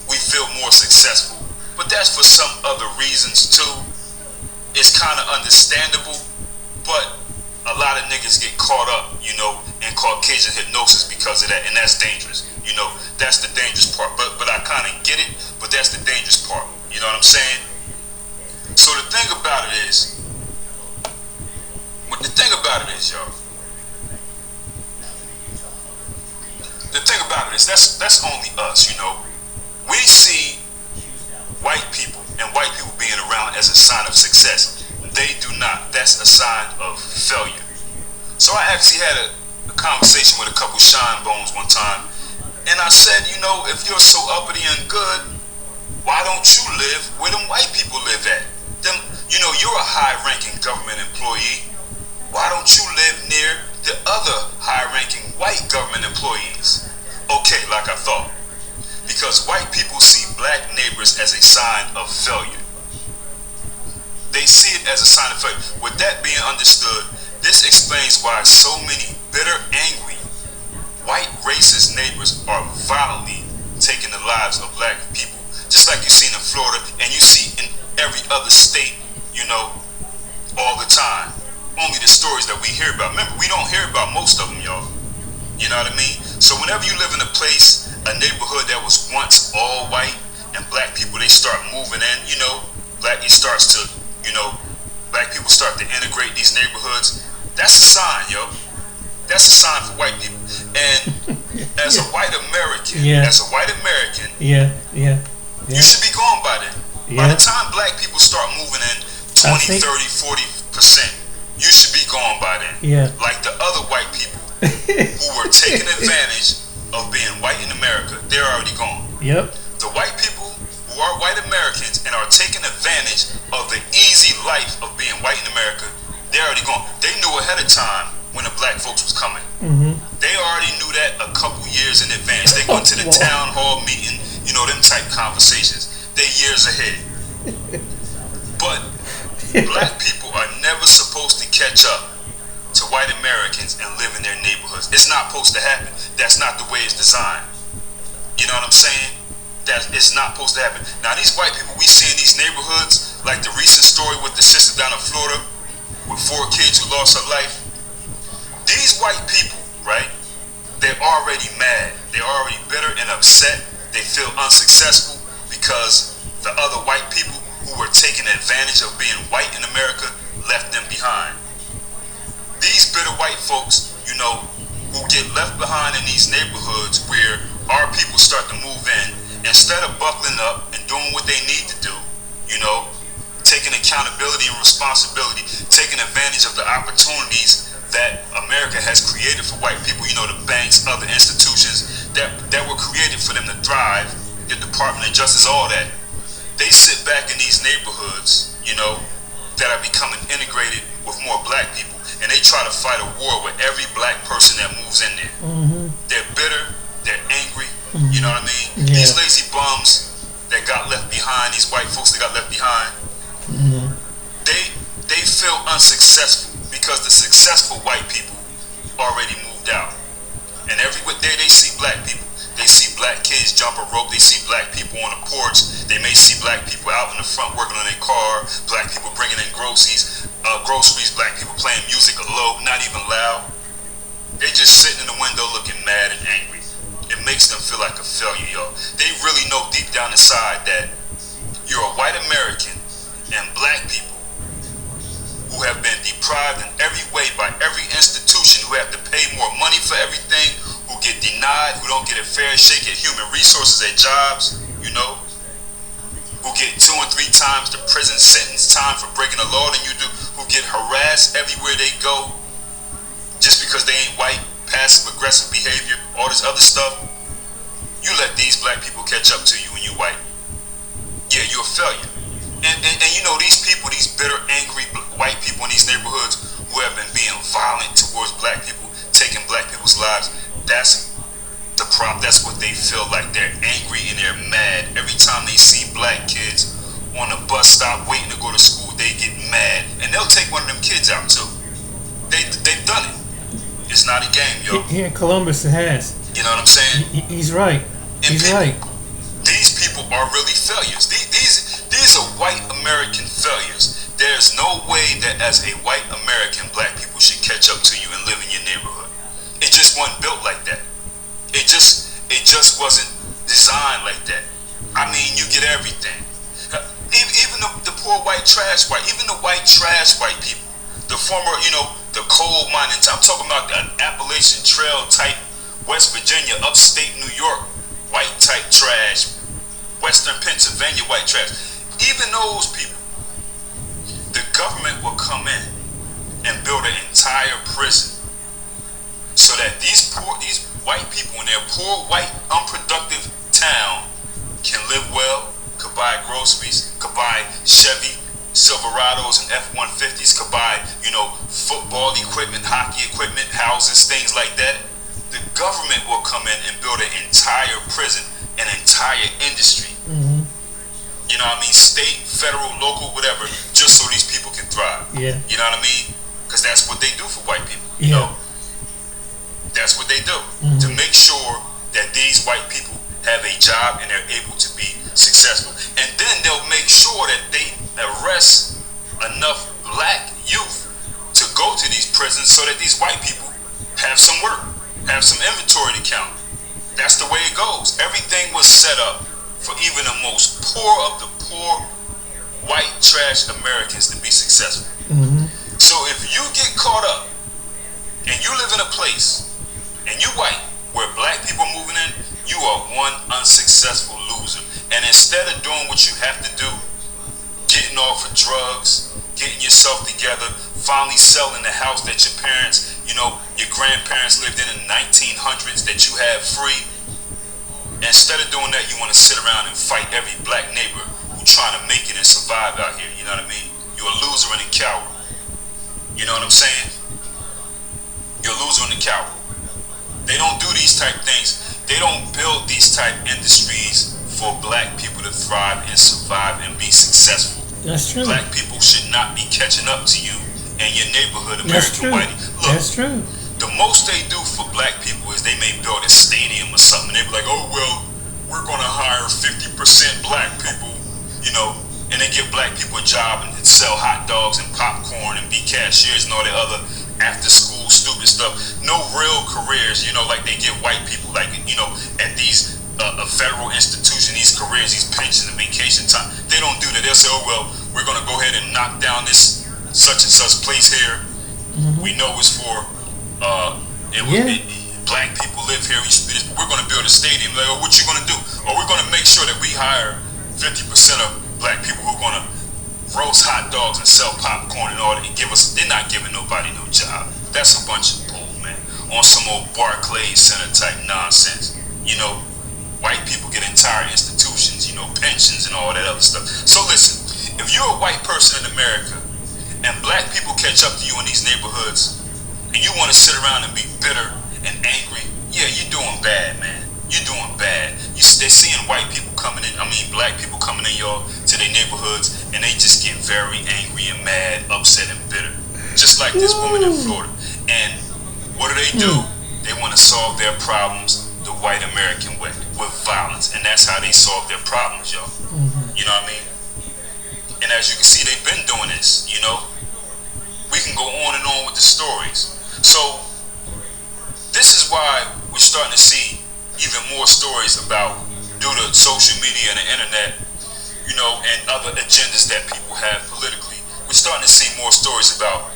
we feel more successful. But that's for some other reasons too. It's kind of understandable, but a lot of niggas get caught up, you know, in Caucasian hypnosis because of that, and that's dangerous. You know, that's the dangerous part. But I kind of get it, but that's the dangerous part. You know what I'm saying? So the thing about it is, y'all. The thing about it is, that's only us, you know. We see white people and white people being around as a sign of success. They do not. That's a sign of failure. So I actually had a conversation with a couple shine bones one time, and I said, you know, if you're so uppity and good, why don't you live where them white people live at? Them, you know, you're a high-ranking government employee. Why don't you live near the other high-ranking white government employees? Okay, like I thought. Because white people see black neighbors as a sign of failure. They see it as a sign of failure. With that being understood, this explains why so many bitter, angry, white racist neighbors are violently taking the lives of black people. Just like you see in Florida and you see in every other state, you know, all the time. Only the stories that we hear about. Remember, we don't hear about most of them, y'all. You know what I mean? So whenever you live in a place, a neighborhood that was once all white, and black people, they start moving in, you know, black people start to integrate these neighborhoods. That's a sign, yo. That's a sign for white people. And as a white American, you should be going by that. By the time black people start moving in 20, 30, 40%, you should be going by that. Like the other white people who were taking advantage of being white in America, they're already gone. The white people who are white Americans and are taking advantage of the easy life of being white in America, they're already gone. They knew ahead of time when the black folks was coming. They already knew that a couple years in advance. They went to the town hall meeting, you know, them type conversations. They're years ahead. But black people are never supposed to catch up to white Americans and live in their neighborhoods. It's not supposed to happen. That's not the way it's designed. You know what I'm saying? That it's not supposed to happen. Now these white people we see in these neighborhoods, like the recent story with the sister down in Florida with 4 kids who lost her life. These white people, right? They're already mad. They're already bitter and upset. They feel unsuccessful because the other white people who were taking advantage of being white in America left them behind. These bitter white folks, you know, who get left behind in these neighborhoods where our people start to move in, instead of buckling up and doing what they need to do, you know, taking accountability and responsibility, taking advantage of the opportunities that America has created for white people, you know, the banks, other institutions that were created for them to thrive, the Department of Justice, all that. They sit back in these neighborhoods, you know, that are becoming integrated with more black people, and they try to fight a war with every black person that moves in there. They're bitter, they're angry, you know what I mean? These lazy bums that got left behind, these white folks that got left behind, they feel unsuccessful because the successful white people already moved out. And every day they see black people. They see black kids jump a rope. They see black people on the porch. They may see black people out in the front working on their car. Black people bringing in groceries. Black people playing music low, not even loud. They just sitting in the window looking mad and angry. It makes them feel like a failure, y'all. They really know deep down inside that you're a white American and black people who have been deprived in every way by every institution, who have to pay more money for everything, who get denied, who don't get a fair shake at human resources at jobs, you know, who get 2 and 3 times the prison sentence time for breaking the law than you do, who get harassed everywhere they go just because they ain't white, passive aggressive behavior, all this other stuff. You let these black people catch up to you when you're white. Yeah, you're a failure. And you know, these people, these bitter, angry white people in these neighborhoods who have been being violent towards black people, taking black people's lives, that's the problem. That's what they feel like. They're angry and they're mad. Every time they see black kids on a bus stop waiting to go to school, they get mad. And they'll take one of them kids out too. They've done it. It's not a game, yo. Here in Columbus it has. You know what I'm saying? He's right. Right. These people are really failures. These are white American failures. There's no way that as a white American, black people should catch up to you and live in your neighborhood. It just wasn't built like that. It just wasn't designed like that. I mean, you get everything. even the poor white trash white, even the white trash white people, the former, the coal mining. I'm talking about the Appalachian Trail type, West Virginia, upstate New York, white type trash, Western Pennsylvania white trash. Even those people, the government will come in and build an entire prison so that these white people in their poor, white, unproductive town can live well, could buy groceries, could buy Chevy Silverados and F-150s, could buy, football equipment, hockey equipment, houses, things like that. The government will come in and build an entire prison, an entire industry. Mm-hmm. You know what I mean? State, federal, local, whatever, just so these people can thrive. Yeah. You know what I mean? Because that's what they do for white people. Yeah. You know? That's what they do. Mm-hmm. To make sure that these white people have a job and they're able to be successful. And then they'll make sure that they arrest enough black youth to go to these prisons so that these white people have some work, have some inventory to count. That's the way it goes. Everything was set up for even the most poor of the poor white trash Americans to be successful. Mm-hmm. So if you get caught up and you live in a place and you white where black people are moving in, you are one unsuccessful loser. And instead of doing what you have to do, getting off of drugs, getting yourself together, finally selling the house that your parents, your grandparents lived in the 1900s that you have free. Instead of doing that, you want to sit around and fight every black neighbor who's trying to make it and survive out here. You know what I mean? You're a loser and a coward. You know what I'm saying? You're a loser and a coward. They don't do these type things. They don't build these type industries for black people to thrive and survive and be successful. That's true. Black people should not be catching up to you in your neighborhood, That's American true. whitey. Look, That's true. the most they do for black people is they may build a stadium or something. They be like, oh, well, we're going to hire 50% black people, and they give black people a job and sell hot dogs and popcorn and be cashiers and all that other after school stupid stuff. No real careers, like they give white people, like, at these federal institutions, these careers, these pensions and vacation time. They don't do that. They'll say, oh, well, we're going to go ahead and knock down this such and such place here. Mm-hmm. We know it's for black people live here. We're going to build a stadium. Like, oh, what you going to do? Oh, we're going to make sure that we hire 50% of black people who are going to roast hot dogs and sell popcorn and all that. And they're not giving nobody no job. That's a bunch of bull, man. On some old Barclays Center type nonsense. White people get entire institutions, pensions and all that other stuff. So listen, if you're a white person in America and black people catch up to you in these neighborhoods and you want to sit around and be bitter and angry, yeah, you're doing bad, man. You're doing bad. They're seeing white people coming in, black people coming in, y'all, to their neighborhoods, and they just get very angry and mad, upset and bitter. Just like this woman in Florida. And what do? They want to solve their problems the white American way, with violence. And that's how they solve their problems, y'all. Mm-hmm. You know what I mean? And as you can see, they've been doing this, We can go on and on with the stories. So, this is why we're starting to see even more stories about, due to social media and the internet, and other agendas that people have politically. We're starting to see more stories about,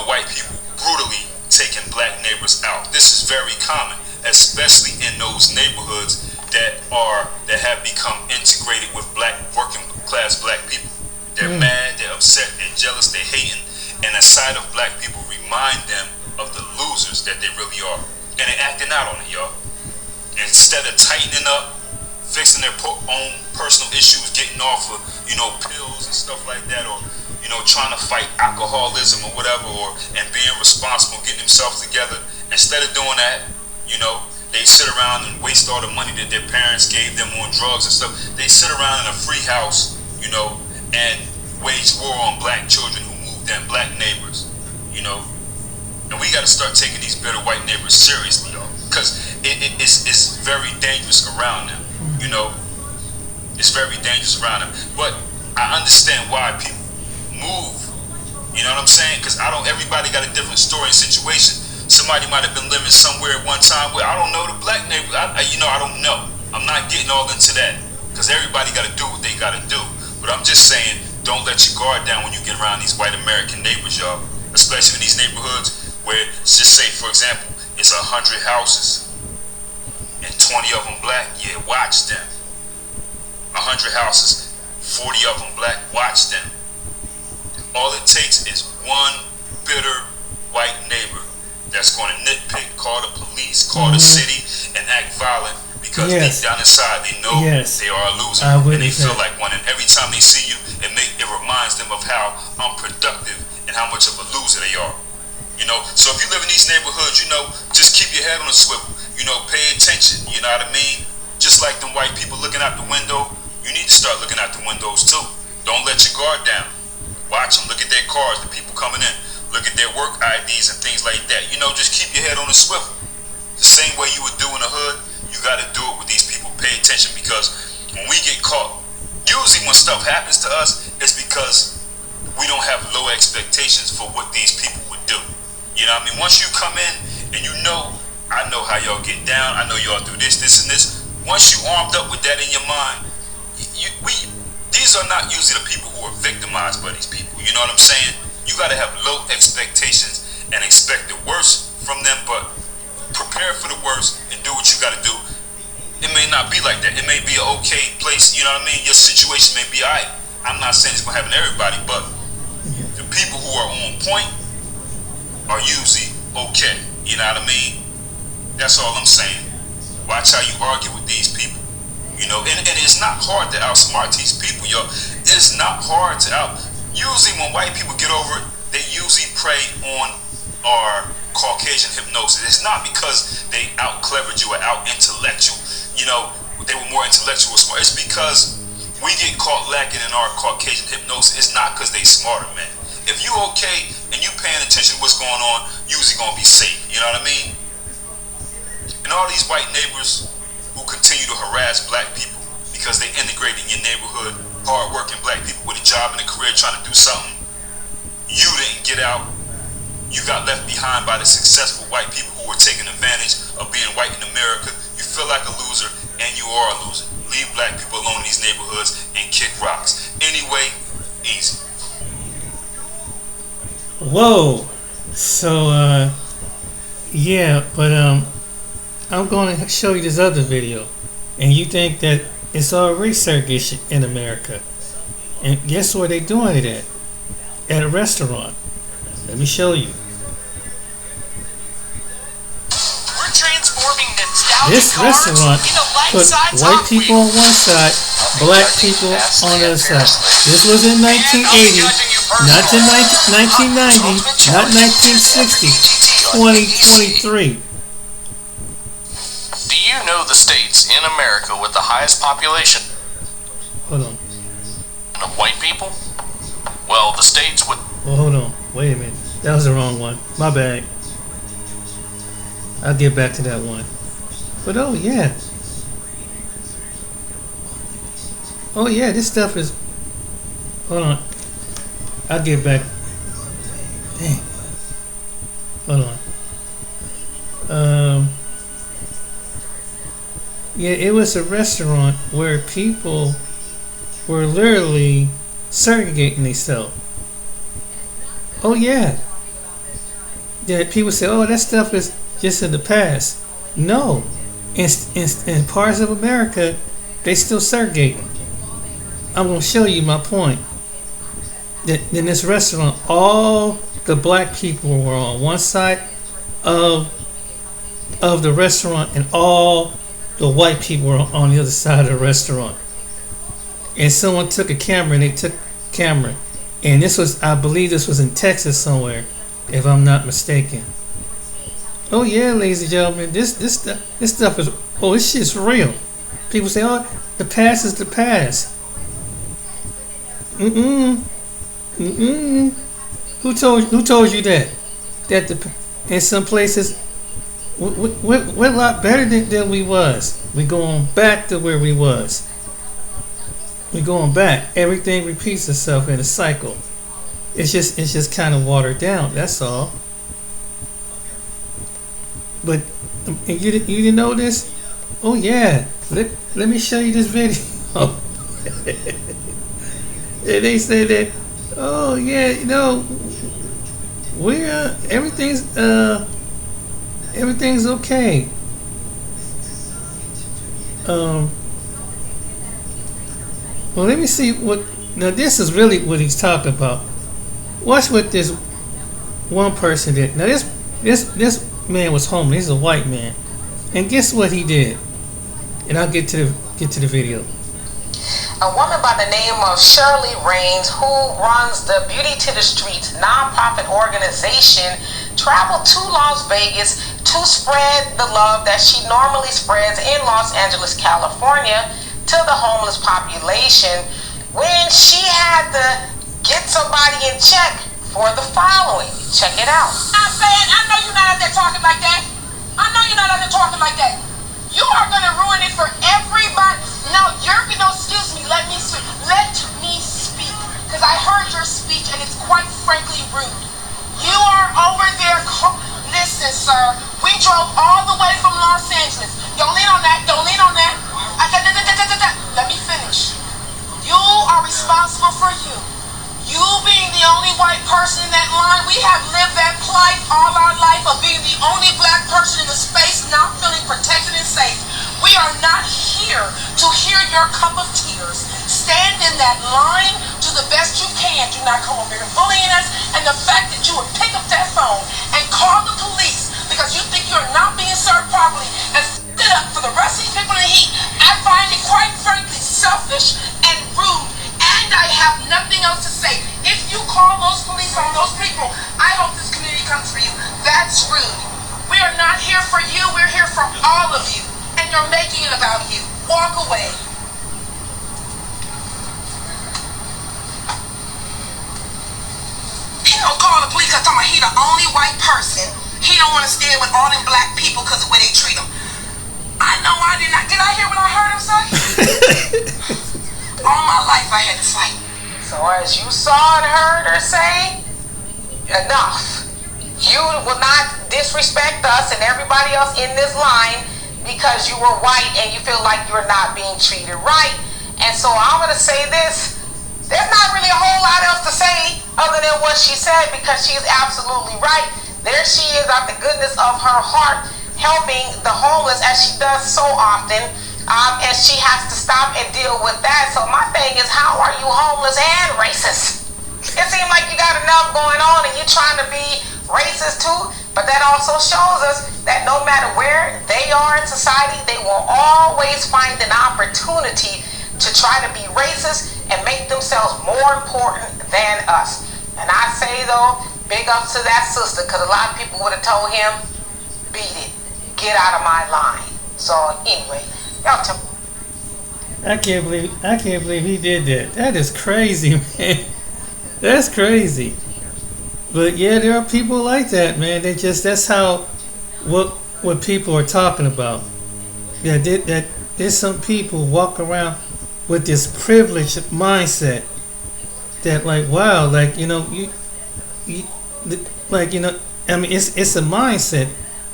white people brutally taking black neighbors out. This is very common, especially in those neighborhoods that have become integrated with working class black people. They're mad, they're upset, they're jealous, they're hating, and a side of black people remind them of the losers that they really are. And they're acting out on it, y'all. Instead of tightening up, fixing their own personal issues, getting off of, pills and stuff like that, or, trying to fight alcoholism or whatever, and being responsible, getting themselves together. Instead of doing that, they sit around and waste all the money that their parents gave them on drugs and stuff. They sit around in a free house, and wage war on black children who move them, black neighbors, And we got to start taking these bitter white neighbors seriously, y'all, because it's very dangerous around them, It's very dangerous around them. But I understand why people move, you know what I'm saying? Because everybody got a different story and situation. Somebody might have been living somewhere at one time where, I don't know, the black neighbor, I don't know. I'm not getting all into that, because everybody got to do what they got to do. But just saying, don't let your guard down when you get around these white American neighbors, y'all. Especially in these neighborhoods where, just say, for example, it's 100 houses and 20 of them black. Yeah, watch them. 100 houses, 40 of them black. Watch them. All it takes is one bitter white neighbor that's going to nitpick, call the police, call the city, and act violent because deep down inside they know they are a loser and they feel like one. And every time they see you, it reminds them of how unproductive and how much of a loser they are. You know, so if you live in these neighborhoods, you know, just keep your head on a swivel. You know, pay attention. You know what I mean? Just like them white people looking out the window, you need to start looking out the windows too. Don't let your guard down. Watch them. Look at their cars, the people coming in. Look at their work IDs and things like that. You know, just keep your head on a swivel. The same way you would do in the hood, you got to do it with these people. Pay attention, because when we get caught, usually when stuff happens to us, it's because we don't have low expectations for what these people would do. You know what I mean? Once you come in and you know, I know how y'all get down. I know y'all do this, this, and this. Once you armed up with that in your mind, these are not usually the people who are victimized by these people. You know what I'm saying? You got to have low expectations and expect the worst from them, but prepare for the worst and do what you got to do. It may not be like that. It may be an okay place. You know what I mean? Your situation may be all right. I'm not saying it's going to happen to everybody, but the people who are on point are usually okay. You know what I mean? That's all I'm saying. Watch how you argue with these people. You know, and it's not hard to outsmart these people, yo. It's not hard to Usually when white people get over it, they usually prey on our Caucasian hypnosis. It's not because they out-clevered you or out-intellectual. You know, they were more intellectual or smart. It's because we get caught lacking in our Caucasian hypnosis. It's not because they smarter, man. If you okay and you paying attention to what's going on, you usually gonna be safe. You know what I mean? And all these white neighbors who continue to harass black people because they integrate in your neighborhood, hard-working black people with a job and a career trying to do something, you didn't get out. You got left behind by the successful white people who were taking advantage of being white in America. You feel like a loser, and you are a loser. Leave black people alone in these neighborhoods and kick rocks. Anyway, easy. Whoa. So, yeah, but I'm going to show you this other video, and you think that it's already segregation in America. And guess where they doing it at? At a restaurant. Let me show you. We're transforming nostalgic This restaurant put white people on one side, black people on the other side. This was in 1980, not in 1990, not 1960, 2023. Do you know the states in America with the highest population Hold on. of white people? Well, the states with... Well, hold on. Wait a minute. That was the wrong one. My bad. I'll get back to that one. But oh yeah. Oh yeah, this stuff is... Hold on. I'll get back. Dang. Hold on. Yeah, it was a restaurant where people were literally segregating themselves. Oh yeah. Yeah, people say, oh, that stuff is just in the past. No. In parts of America, they still segregating. I'm going to show you my point. That in this restaurant, all the black people were on one side of the restaurant, and all the white people were on the other side of the restaurant. And someone took a camera, and they took a camera. And this was, I believe this was in Texas somewhere, if I'm not mistaken. Oh yeah, ladies and gentlemen, this stuff is, oh, this shit's real. People say, oh, the past is the past. Who told you that? That in some places we're a lot better than we was. We going back to where we was. We going back. Everything repeats itself in a cycle. It's just kind of watered down. That's all. But you didn't know this? Oh yeah. Let me show you this video. And they said that, oh yeah, you know, we're everything's okay. Well, let me see what. Now, this is really what he's talking about. Watch what this one person did. Now, this man was homeless. He's a white man, and guess what he did? And I'll get to the video. A woman by the name of Shirley Raines, who runs the Beauty to the Streets nonprofit organization, traveled to Las Vegas to spread the love that she normally spreads in Los Angeles, California, to the homeless population, when she had to get somebody in check for the following. Check it out. I'm saying, I know you're not out there talking like that. I know you're not out there talking like that. You are gonna ruin it for everybody. No, excuse me, let me speak. Let me speak. Because I heard your speech and it's quite frankly rude. You are over there, listen, sir, we drove all the way from Los Angeles. Don't lean on that, don't lean on that. Let me finish. You are responsible for you. You being the only white person in that line, we have lived that plight all our life of being the only black person in the space not feeling protected and safe. We are not here to hear your cup of tears. Stand in that line, do the best you can. Do not come over here bullying us. And the fact that you would pick up that phone and call the police because you think you're not being served properly and stood up for the rest of these people in the heat, I find it quite frankly selfish and rude. And I have nothing else to say. If you call those police on those people, I hope this community comes for you. That's rude. We are not here for you. We're here for all of you. And you're making it about you. Walk away. He don't call the police because he's the only white person. He don't want to stand with all them black people because of the way they treat him. I know I did not. Did I hear what I heard him say? All my life I had to fight. So as you saw and heard her say, enough. You will not disrespect us and everybody else in this line because you were white and you feel like you're not being treated right. And so I'm going to say this. There's not really a whole lot else to say other than what she said because she's absolutely right. There she is out the goodness of her heart helping the homeless as she does so often. And she has to stop and deal with that. So my thing is, how are you homeless and racist? It seems like you got enough going on and you're trying to be racist too. But that also shows us that no matter where they are in society, they will always find an opportunity to try to be racist and make themselves more important than us. And I say though, big ups to that sister, because a lot of people would have told him, beat it, get out of my line. So anyway, I can't believe he did that. That is crazy, man. That's crazy. But yeah, there are people like that, man. That's how what people are talking about. Yeah, that there's some people walk around with this privileged mindset that like, wow, like, you know, you like, you know, I mean, it's a mindset.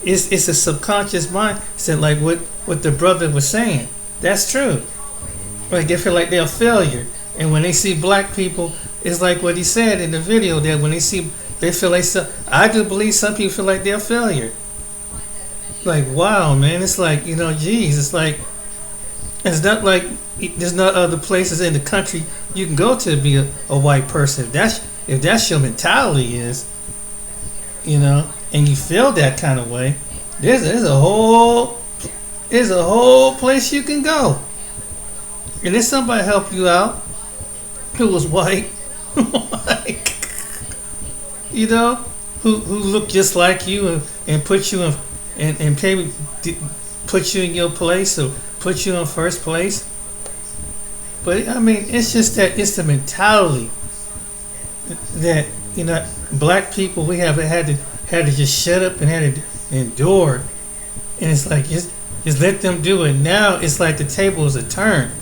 It's a subconscious mindset, like what the brother was saying. That's true. Like they feel like they're a failure, and when they see black people, it's like what he said in the video that when they feel like I do believe some people feel like they're a failure. Like wow, man, it's like, you know, geez, it's like it's not like there's not other places in the country you can go to be a white person. If that's your mentality is, you know, and you feel that kind of way, there's a whole place you can go. And if somebody help you out who was white, you know, who looked just like you and put you in and maybe put you in your place or put you in first place. But I mean, it's just that it's the mentality that, you know, black people, we have had to just shut up and had to endure. And it's like just let them do it. Now it's like the tables are turned.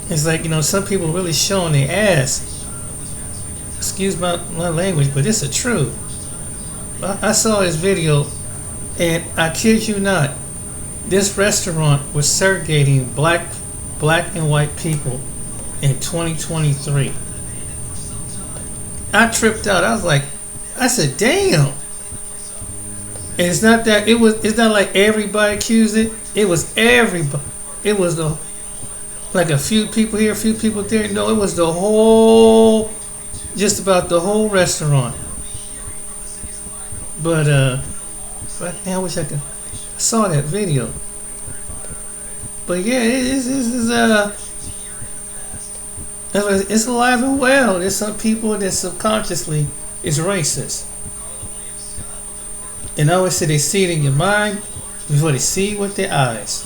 It's like, you know, some people really showing their ass. Excuse my language, but it's the truth. I saw this video, and I kid you not, this restaurant was segregating black and white people in 2023. I tripped out. I said, damn. And it's not like everybody accused it. It was everybody. It was like a few people here, a few people there. No, it was the whole, just about the whole restaurant. But right now I wish I saw that video. But yeah, it's alive and well. There's some people that subconsciously is racist. And I always say they see it in your mind before they see it with their eyes.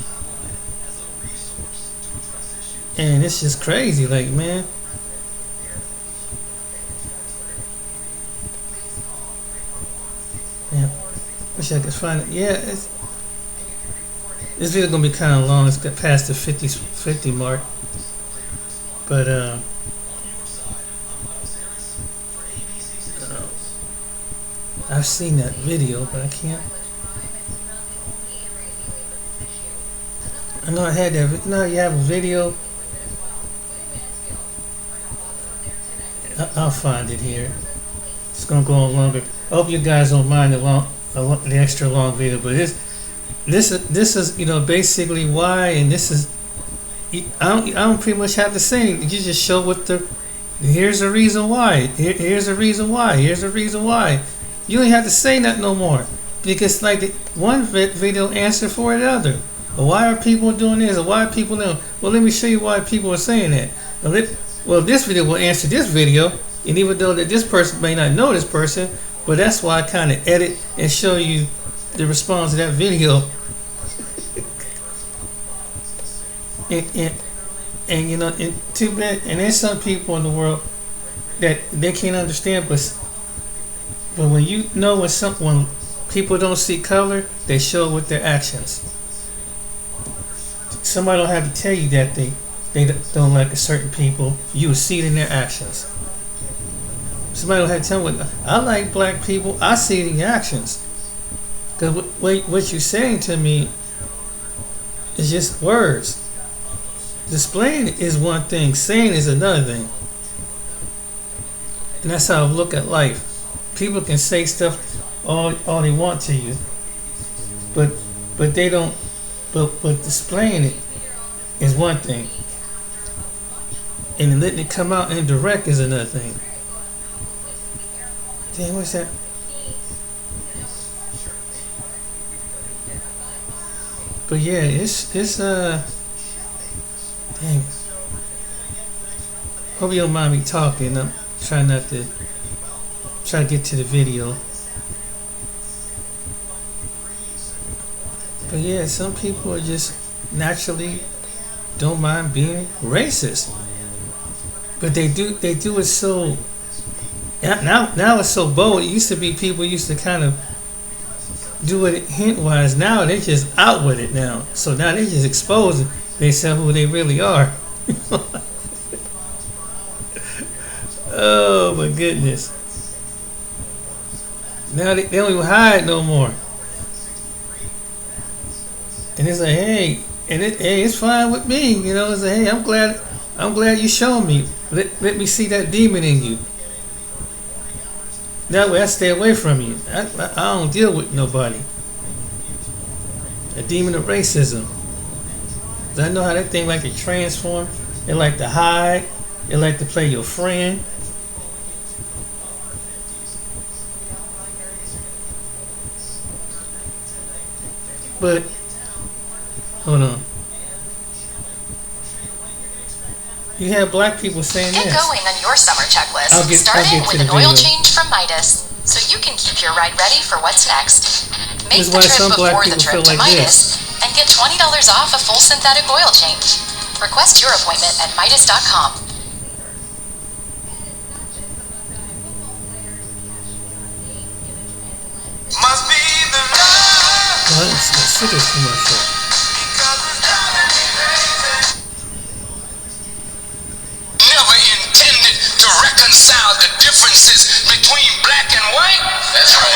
And it's just crazy, like, man. Yeah, wish I could find it. Yeah, this video gonna be kind of long. It's got past the 50 mark. But I've seen that video, but I can't. I know I had that. You know, you have a video. I'll find it here. It's gonna go on longer. I hope you guys don't mind the extra long video, but this is basically why, and this is I don't pretty much have to say anything. You just show here's the reason why. Here's the reason why. Here's the reason why. You don't have to say that no more, because like the one video answered for the other. Well, why are people doing this? Or why are people doing? Well, let me show you why people are saying that. Well, this video will answer this video, and even though that this person may not know this person, but that's why I kind of edit and show you the response to that video. and too bad. And there's some people in the world that they can't understand, but when you know when people don't see color, they show it with their actions. Somebody don't have to tell you that they don't like a certain people. You will see it in their actions. Somebody don't have to tell me, I like black people. I see it in your actions. Because what you're saying to me is just words. Displaying is one thing, saying is another thing. And that's how I look at life. People can say stuff all they want to you, but they don't. But displaying it is one thing, and letting it come out indirect is another thing. Damn, what's that? But yeah, it's dang. Hope you don't mind me talking. I'm trying not to try to get to the video. But yeah, some people are just naturally don't mind being racist. But they do it so now it's so bold. It used to be people used to kind of do it hint wise. Now they just out with it now. So now they just exposing themselves who they really are. Oh my goodness. Now they don't even hide no more. And it's like, hey, it's fine with me, It's like, hey, I'm glad you showed me. Let me see that demon in you. That way I stay away from you. I don't deal with nobody. A demon of racism. I know how that thing like to transform. It like to hide. It like to play your friend. But hold on. You have black people saying Get this. going on your summer checklist. Starting with an oil change from Midas, so you can keep your ride ready for what's next. Make the trip before the trip to Midas and get $20 off a full synthetic oil change. Request your appointment at Midas.com. Must be the love. Oh, that's a cigarette commercial. Never intended to reconcile the differences between black and white. That's right.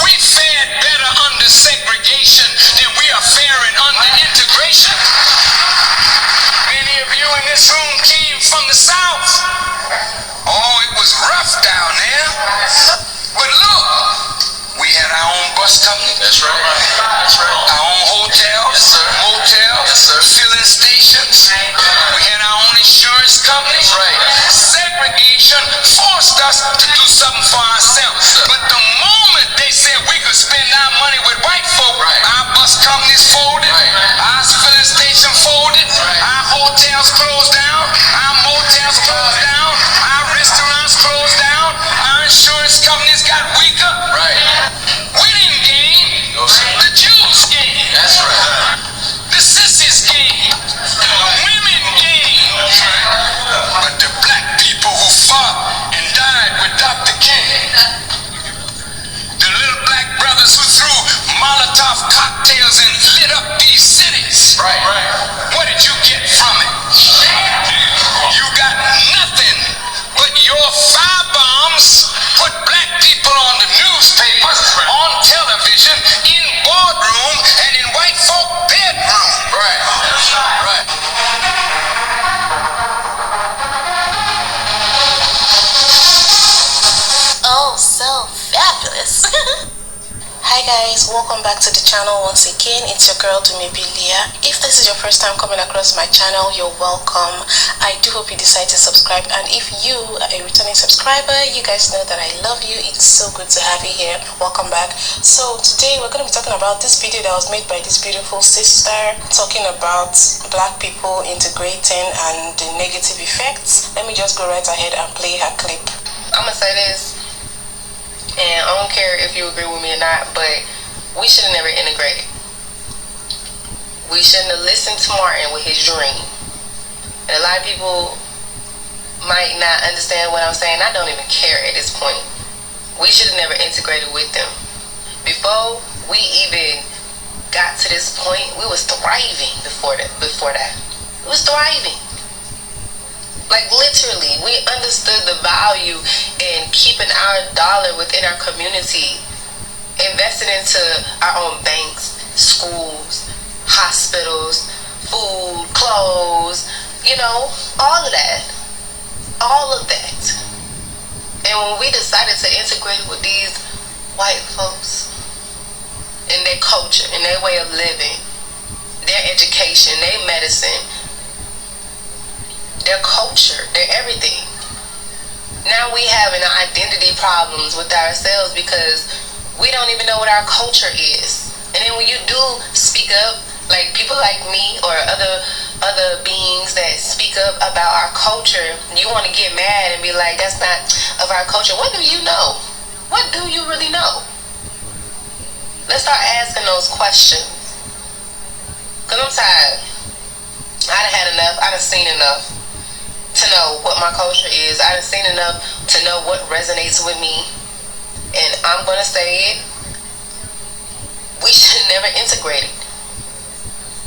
We fared better under segregation than we are faring under integration. Many of you in this room closed down, our motels closed down, our restaurants closed down, our insurance companies got weaker. Right. We didn't gain. No, sir. The Jews gained. That's right. The sissies gained. The women gained. That's right. But the black people who fought and died with Dr. King, the little black brothers who threw Molotov cocktails and lit up these cities. Right. What did you get from it? You got nothing but your firebombs put black people on the newspapers, on television, in boardroom, and in white folk bedroom. Right. Oh, so fabulous. Hi guys, welcome back to the channel once again. It's your girl Dumebilia. If this is your first time coming across my channel, you're welcome. I do hope you decide to subscribe, and if you are a returning subscriber, you guys know that I love you. It's so good to have you here. Welcome back. So today we're going to be talking about this video that was made by this beautiful sister, talking about black people integrating and the negative effects. Let me just go right ahead and play her clip. I'm gonna say this, and I don't care if you agree with me or not, but we should have never integrated. We shouldn't have listened to Martin with his dream. And a lot of people might not understand what I'm saying. I don't even care at this point. We should have never integrated with them. Before we even got to this point, we was thriving before that. It was thriving. Like literally, we understood the value in keeping our dollar within our community, investing into our own banks, schools, hospitals, food, clothes, all of that. And when we decided to integrate with these white folks and their culture and their way of living, their education, their medicine, their culture, their everything. Now we having identity problems with ourselves because we don't even know what our culture is. And then when you do speak up, like people like me or other beings that speak up about our culture, you want to get mad and be like, that's not of our culture. What do you know? What do you really know? Let's start asking those questions. Because I'm tired. I done had enough. I done seen enough to know what my culture is. I done seen enough to know what resonates with me. And I'm going to say it. We should never integrate it.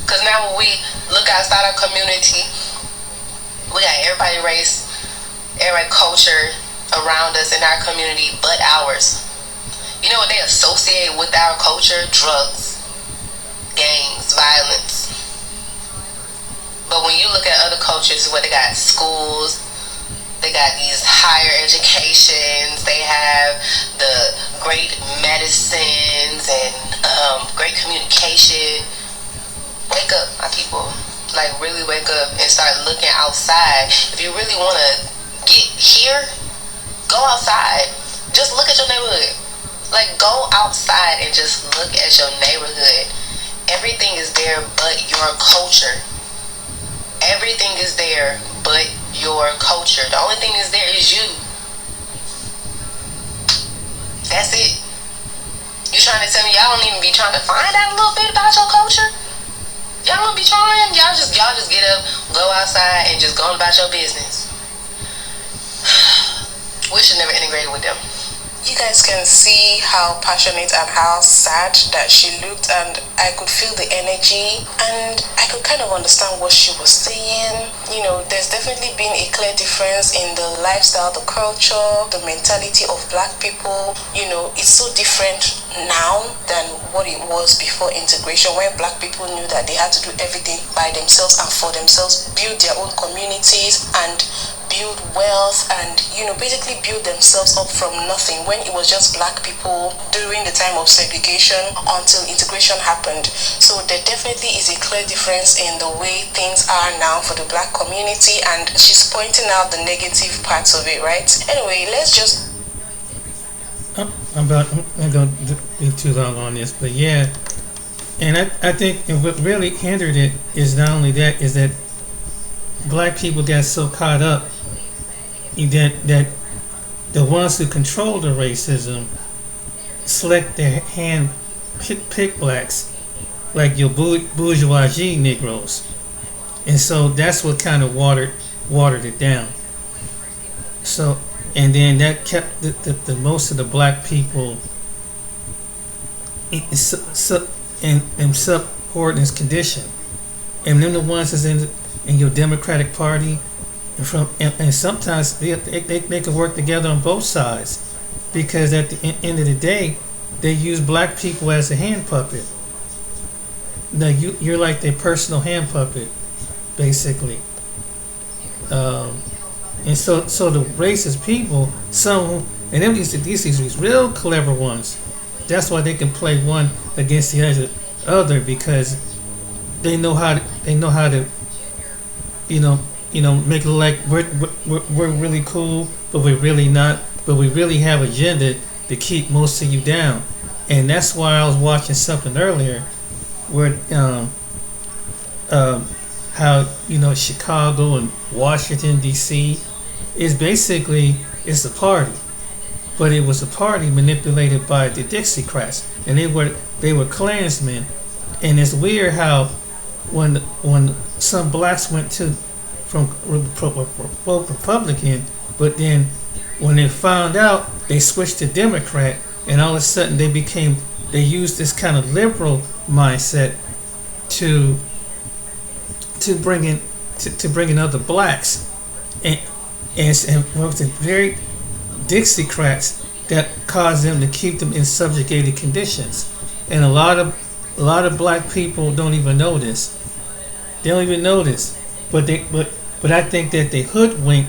Because now when we look outside our community, we got everybody race, every culture around us in our community but ours. You know what they associate with our culture? Drugs, gangs, violence. But when you look at other cultures where they got schools, they got these higher educations, they have the great medicines and great communication. Wake up, my people. Like, really wake up and start looking outside. If you really want to get here, go outside. Just look at your neighborhood. Like, go outside and just look at your neighborhood. Everything is there but your culture. Everything is there but your culture. The only thing that's there is you. That's it. You trying to tell me y'all don't even be trying to find out a little bit about your culture? Y'all don't be trying. Y'all just get up, go outside, and just go about your business. We should never integrate with them. You guys can see how passionate and how sad that she looked, and I could feel the energy and I could kind of understand what she was saying. You know, there's definitely been a clear difference in the lifestyle, the culture, the mentality of black people. You know, it's so different now than what it was before integration, where black people knew that they had to do everything by themselves and for themselves, build their own communities and build wealth and, you know, basically build themselves up from nothing, when it was just black people during the time of segregation until integration happened. So there definitely is a clear difference in the way things are now for the black community, and she's pointing out the negative parts of it, right? Anyway, let's just I'm not going to be too long on this, but yeah, and I think what really hindered it is not only that, is that black people got so caught up that the ones who control the racism select their hand pick blacks like your bourgeoisie Negroes, and so that's what kind of watered it down. So, and then that kept the most of the black people in subordinate condition, and then the ones that's in your Democratic Party, and sometimes they can work together on both sides, because at the end of the day, they use black people as a hand puppet. Now you're like their personal hand puppet, basically. And so the racist people, and them these real clever ones. That's why they can play one against the other, because they know how to make it like we're really cool, but we're really not. But we really have agenda to keep most of you down. And that's why I was watching something earlier where how Chicago and Washington D.C. is basically it's a party, but it was a party manipulated by the Dixiecrats, and they were Klansmen. And it's weird how when some blacks went from Republican, but then when they found out, they switched to Democrat, and all of a sudden they used this kind of liberal mindset to bring in other blacks, and with the very Dixiecrats that caused them to keep them in subjugated conditions. And a lot of black people don't even know this. They don't even know this, but I think that they hoodwink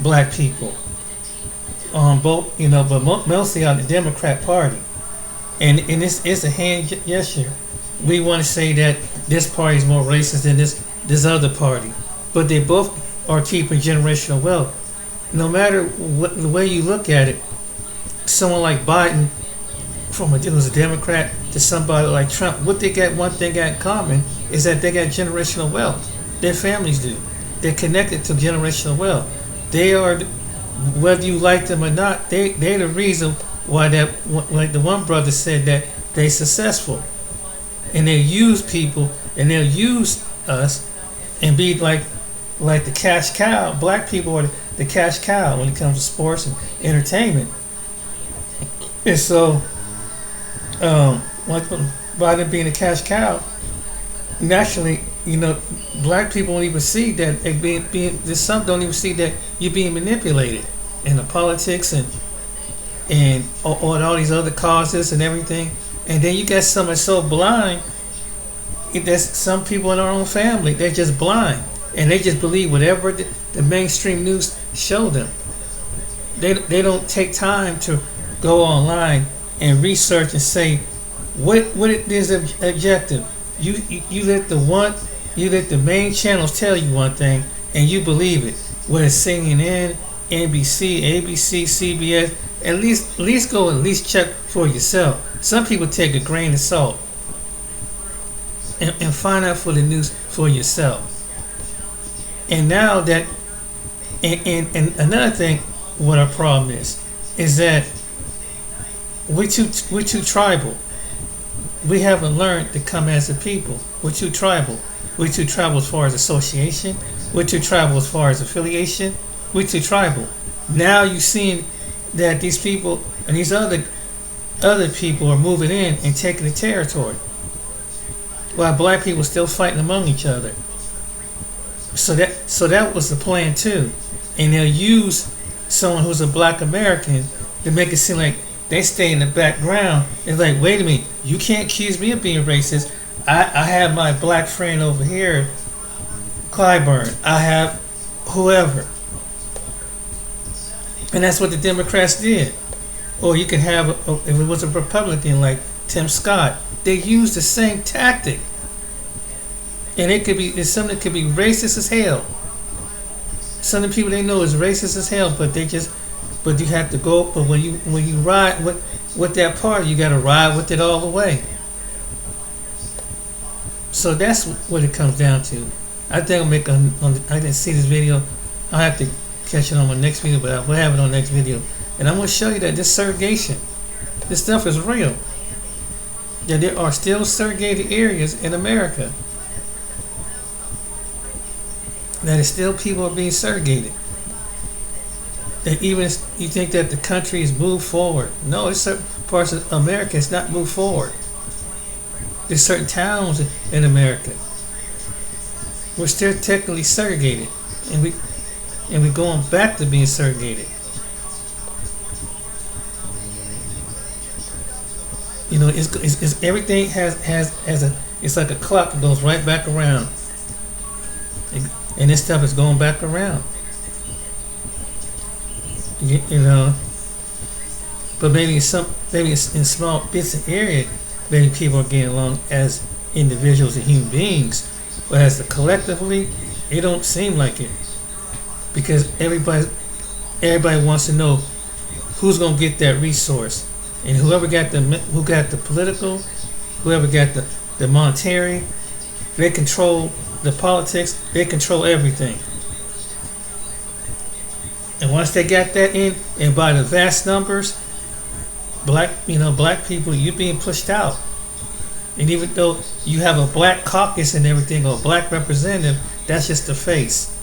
black people on both, but mostly on the Democrat Party, and this is a hand gesture. We want to say that this party is more racist than this other party, but they both are keeping generational wealth. No matter the way you look at it, someone like Biden, who's a Democrat, to somebody like Trump, one thing got in common is that they got generational wealth. Their families do. They're connected to generational wealth. They are, whether you like them or not, they're the reason why like the one brother said, that they're successful. And they use people, and they'll use us and be like the cash cow. Black people are the cash cow when it comes to sports and entertainment. And so, by them being a cash cow, naturally, black people don't even see that there's some don't even see that you're being manipulated in the politics and all these other causes and everything. And then you got someone so blind. There's some people in our own family, they're just blind, and they just believe whatever the mainstream news show them. They don't take time to go online and research and say what it is objective. You let the main channels tell you one thing, and you believe it. Whether it's CNN, NBC, ABC, CBS, at least go check for yourself. Some people take a grain of salt and find out for the news for yourself. And now that, and another thing, what our problem is that we're too tribal. We haven't learned to come as a people. We're too tribal. We're too tribal as far as association. We're too tribal as far as affiliation. We're too tribal. Now you're seeing that these people and these other people are moving in and taking the territory, while black people are still fighting among each other. So that was the plan too. And they'll use someone who's a black American to make it seem like they stay in the background. It's like, wait a minute, you can't accuse me of being racist. I have my black friend over here, Clyburn. I have whoever. And that's what the Democrats did. Or you can have, if it was a Republican like Tim Scott, they used the same tactic. And it's something that could be racist as hell. Some of the people they know is racist as hell, but you have to go. But when you ride with that party, you got to ride with it all the way. So that's what it comes down to. I think I'll make I didn't see this video. I'll have to catch it on my next video, but we'll have it on the next video. And I'm going to show you that this segregation, this stuff is real. Yeah, there are still segregated areas in America. That is still people are being segregated. And even you think that the country has moved forward. No, it's certain parts of America has not moved forward. There's certain towns in America. We're still technically segregated, and we're going back to being segregated. You know, it's everything has a, it's like a clock that goes right back around, and this stuff is going back around. You know, but maybe in small bits of area, maybe people are getting along as individuals and human beings, but as collectively, it don't seem like it, because everybody wants to know who's gonna get that resource, and who got the political, whoever got the monetary, they control the politics, they control everything. And once they got that in, and by the vast numbers, black people, you're being pushed out. And even though you have a black caucus and everything, or a black representative, that's just the face.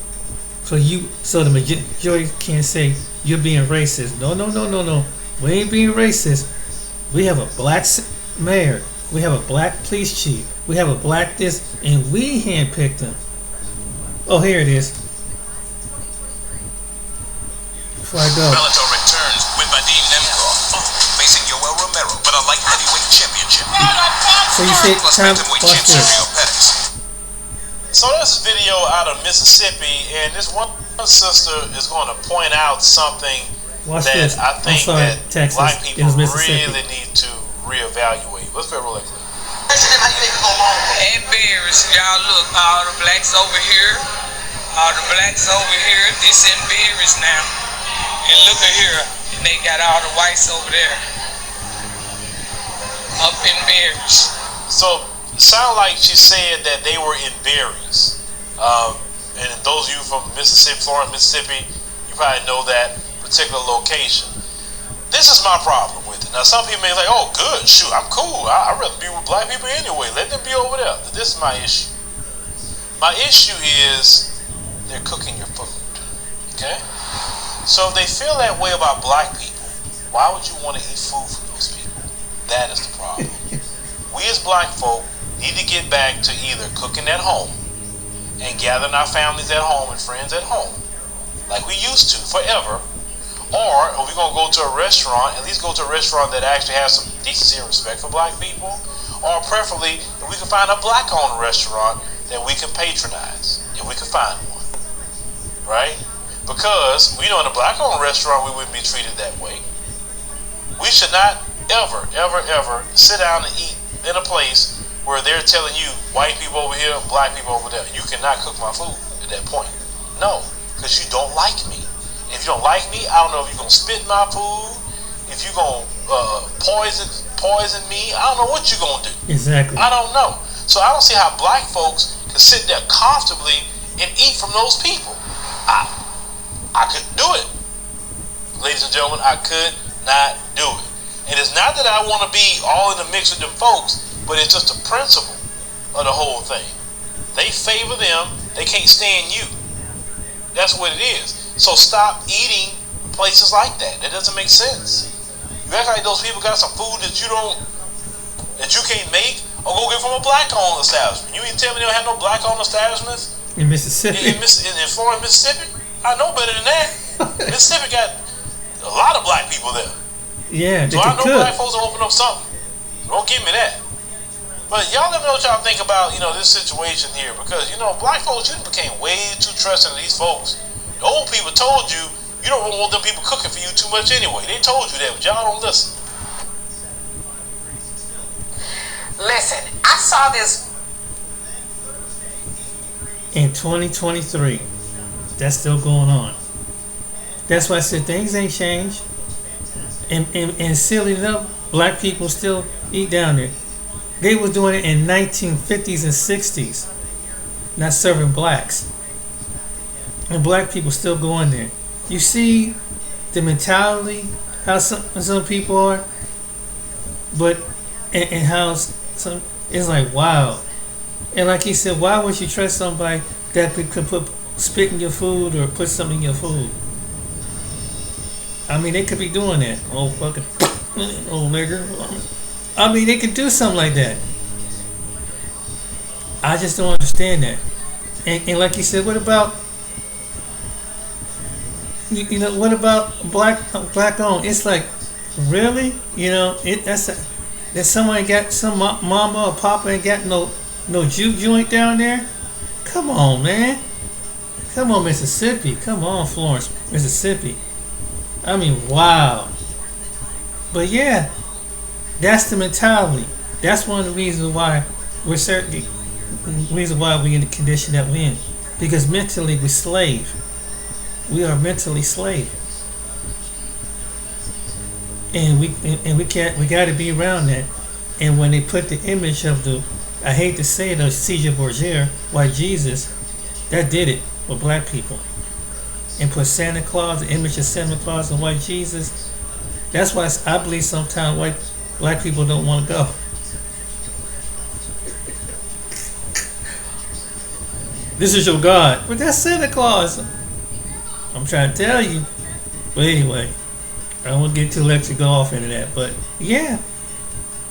So the majority can't say you're being racist. No. We ain't being racist. We have a black mayor. We have a black police chief. We have a black this, and we handpicked them. Oh, here it is. Before I go. Bellator returns with Vadim Nemkov facing Yoel Romero for the light heavyweight championship. So you say time, watch this. So there's a video out of Mississippi, and this one sister is going to point out something watch that this. I think that Texas. black people really need to reevaluate. Let's go real quick. And Bears, y'all look, all the blacks over here, this in Bears now. And look at here, and they got all the whites over there, up in Bears. So it sounded like she said that they were in berries. And those of you from Mississippi, Florence, Mississippi, you probably know that particular location. This is my problem with it. Now, some people may be like, oh, good, shoot, I'm cool. I'd rather be with black people anyway. Let them be over there. This is my issue. My issue is they're cooking your food, okay? So if they feel that way about black people, why would you want to eat food from those people? That is the problem. We as black folk need to get back to either cooking at home and gathering our families at home and friends at home, like we used to forever, or if we're going to go to a restaurant, at least go to a restaurant that actually has some decency and respect for black people, or preferably if we can find a black-owned restaurant that we can patronize, if we can find one, right? Because we know in a black-owned restaurant we wouldn't be treated that way. We should not ever sit down and eat in a place where they're telling you white people over here, black people over there. You cannot cook my food at that point. No, because you don't like me. If you don't like me, I don't know if you're gonna spit in my food, if you're gonna poison me. I don't know what you're gonna do. Exactly. I don't know. So I don't see how black folks can sit there comfortably and eat from those people. I couldn't do it. Ladies and gentlemen, I could not do it. And it's not that I want to be all in the mix with them folks, but it's just the principle of the whole thing. They favor them, they can't stand you. That's what it is. So stop eating places like that. That doesn't make sense. You act like those people got some food that you can't make, or go get from a black-owned establishment. You ain't tell me they don't have no black-owned establishments in Mississippi. In Florida, Mississippi. I know better than that. Mississippi got a lot of black people there. Yeah, so I know black folks will open up something. Don't give me that. But y'all let me know what y'all think about, this situation here, because, black folks, you became way too trusting of these folks. The old people told you, you don't want them people cooking for you too much anyway. They told you that, but y'all don't listen. Listen, I saw this in 2023. That's still going on. That's why I said things ain't changed. And silly enough, black people still eat down there. They were doing it in 1950s and 60s. not serving blacks, and black people still go in there. You see the mentality, how some people are, but and how some, it's like wow. And like he said, why would you trust somebody that could put spit in your food or put something in your food? I mean, they could be doing that. Oh fucking old nigger. I mean, they could do something like that. I just don't understand that. And like you said, what about you know, what about black owned? It's like, really, you know, that someone got some mama or papa ain't got no juke joint down there. Come on, man. Come on, Mississippi. Come on, Florence, Mississippi. I mean, wow. But yeah, that's the mentality. That's one of the reasons why we're in the condition that we're in, because mentally we're slave. We are mentally slave, and we got to be around that. And when they put the image of the, I hate to say it, of Caesar Borgia, white Jesus, that did it for black people, and put Santa Claus, the image of Santa Claus and white Jesus. That's why I believe sometimes black people don't want to go. This is your God, but that's Santa Claus. I'm trying to tell you. But anyway, I won't get too electric off into that. But yeah,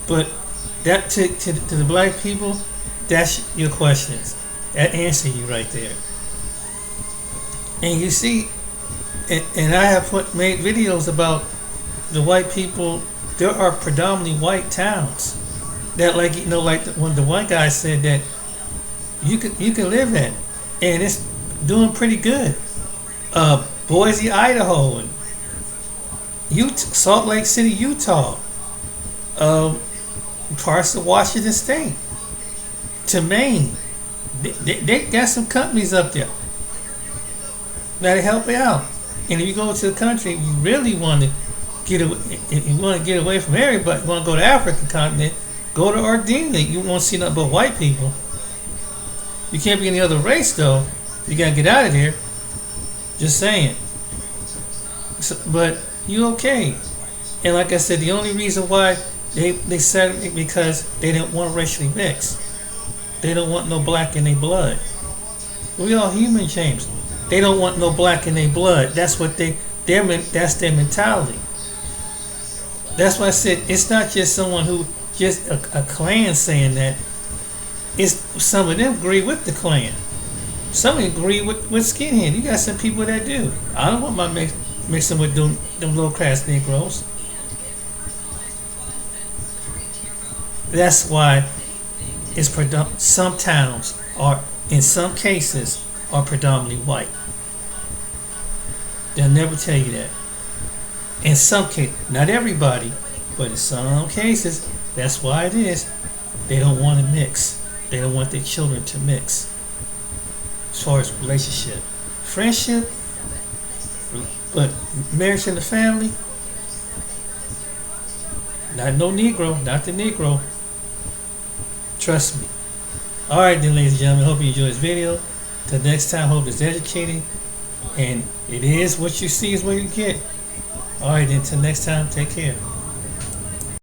but that to the black people, that's your questions. That answer you right there. And you see, and I have made videos about the white people. There are predominantly white towns that, like, you know, like when the one guy said that you can live in, and it's doing pretty good. Boise, Idaho, and Salt Lake City, Utah, parts of Washington State, to Maine. They got some companies up there that'll help you out. And if you go to the country, you really want to get away from everybody. You want to go to the African continent, go to Argentina. You won't see nothing but white people. You can't be any other race though. You gotta get out of there. Just saying. So, but you okay? And like I said, the only reason why they said it because they didn't want to racially mix. They don't want no black in their blood. We all human, James. They don't want no black in their blood. That's what that's their mentality. That's why I said it's not just someone who just a clan saying that. It's some of them agree with the Klan. Some agree with skinhead. You got some people that do. I don't want my mixing with them little crass Negroes. That's why it's some towns are, in some cases, are predominantly white. They'll never tell you that. In some cases, not everybody, but in some cases, that's why it is. They don't want to mix. They don't want their children to mix. As far as relationship, friendship, but marriage and the family, not no Negro, not the Negro. Trust me. Alright then, ladies and gentlemen, hope you enjoyed this video. Till next time, hope it's educating. And it is what you see is what you get. Alright then, till next time, take care.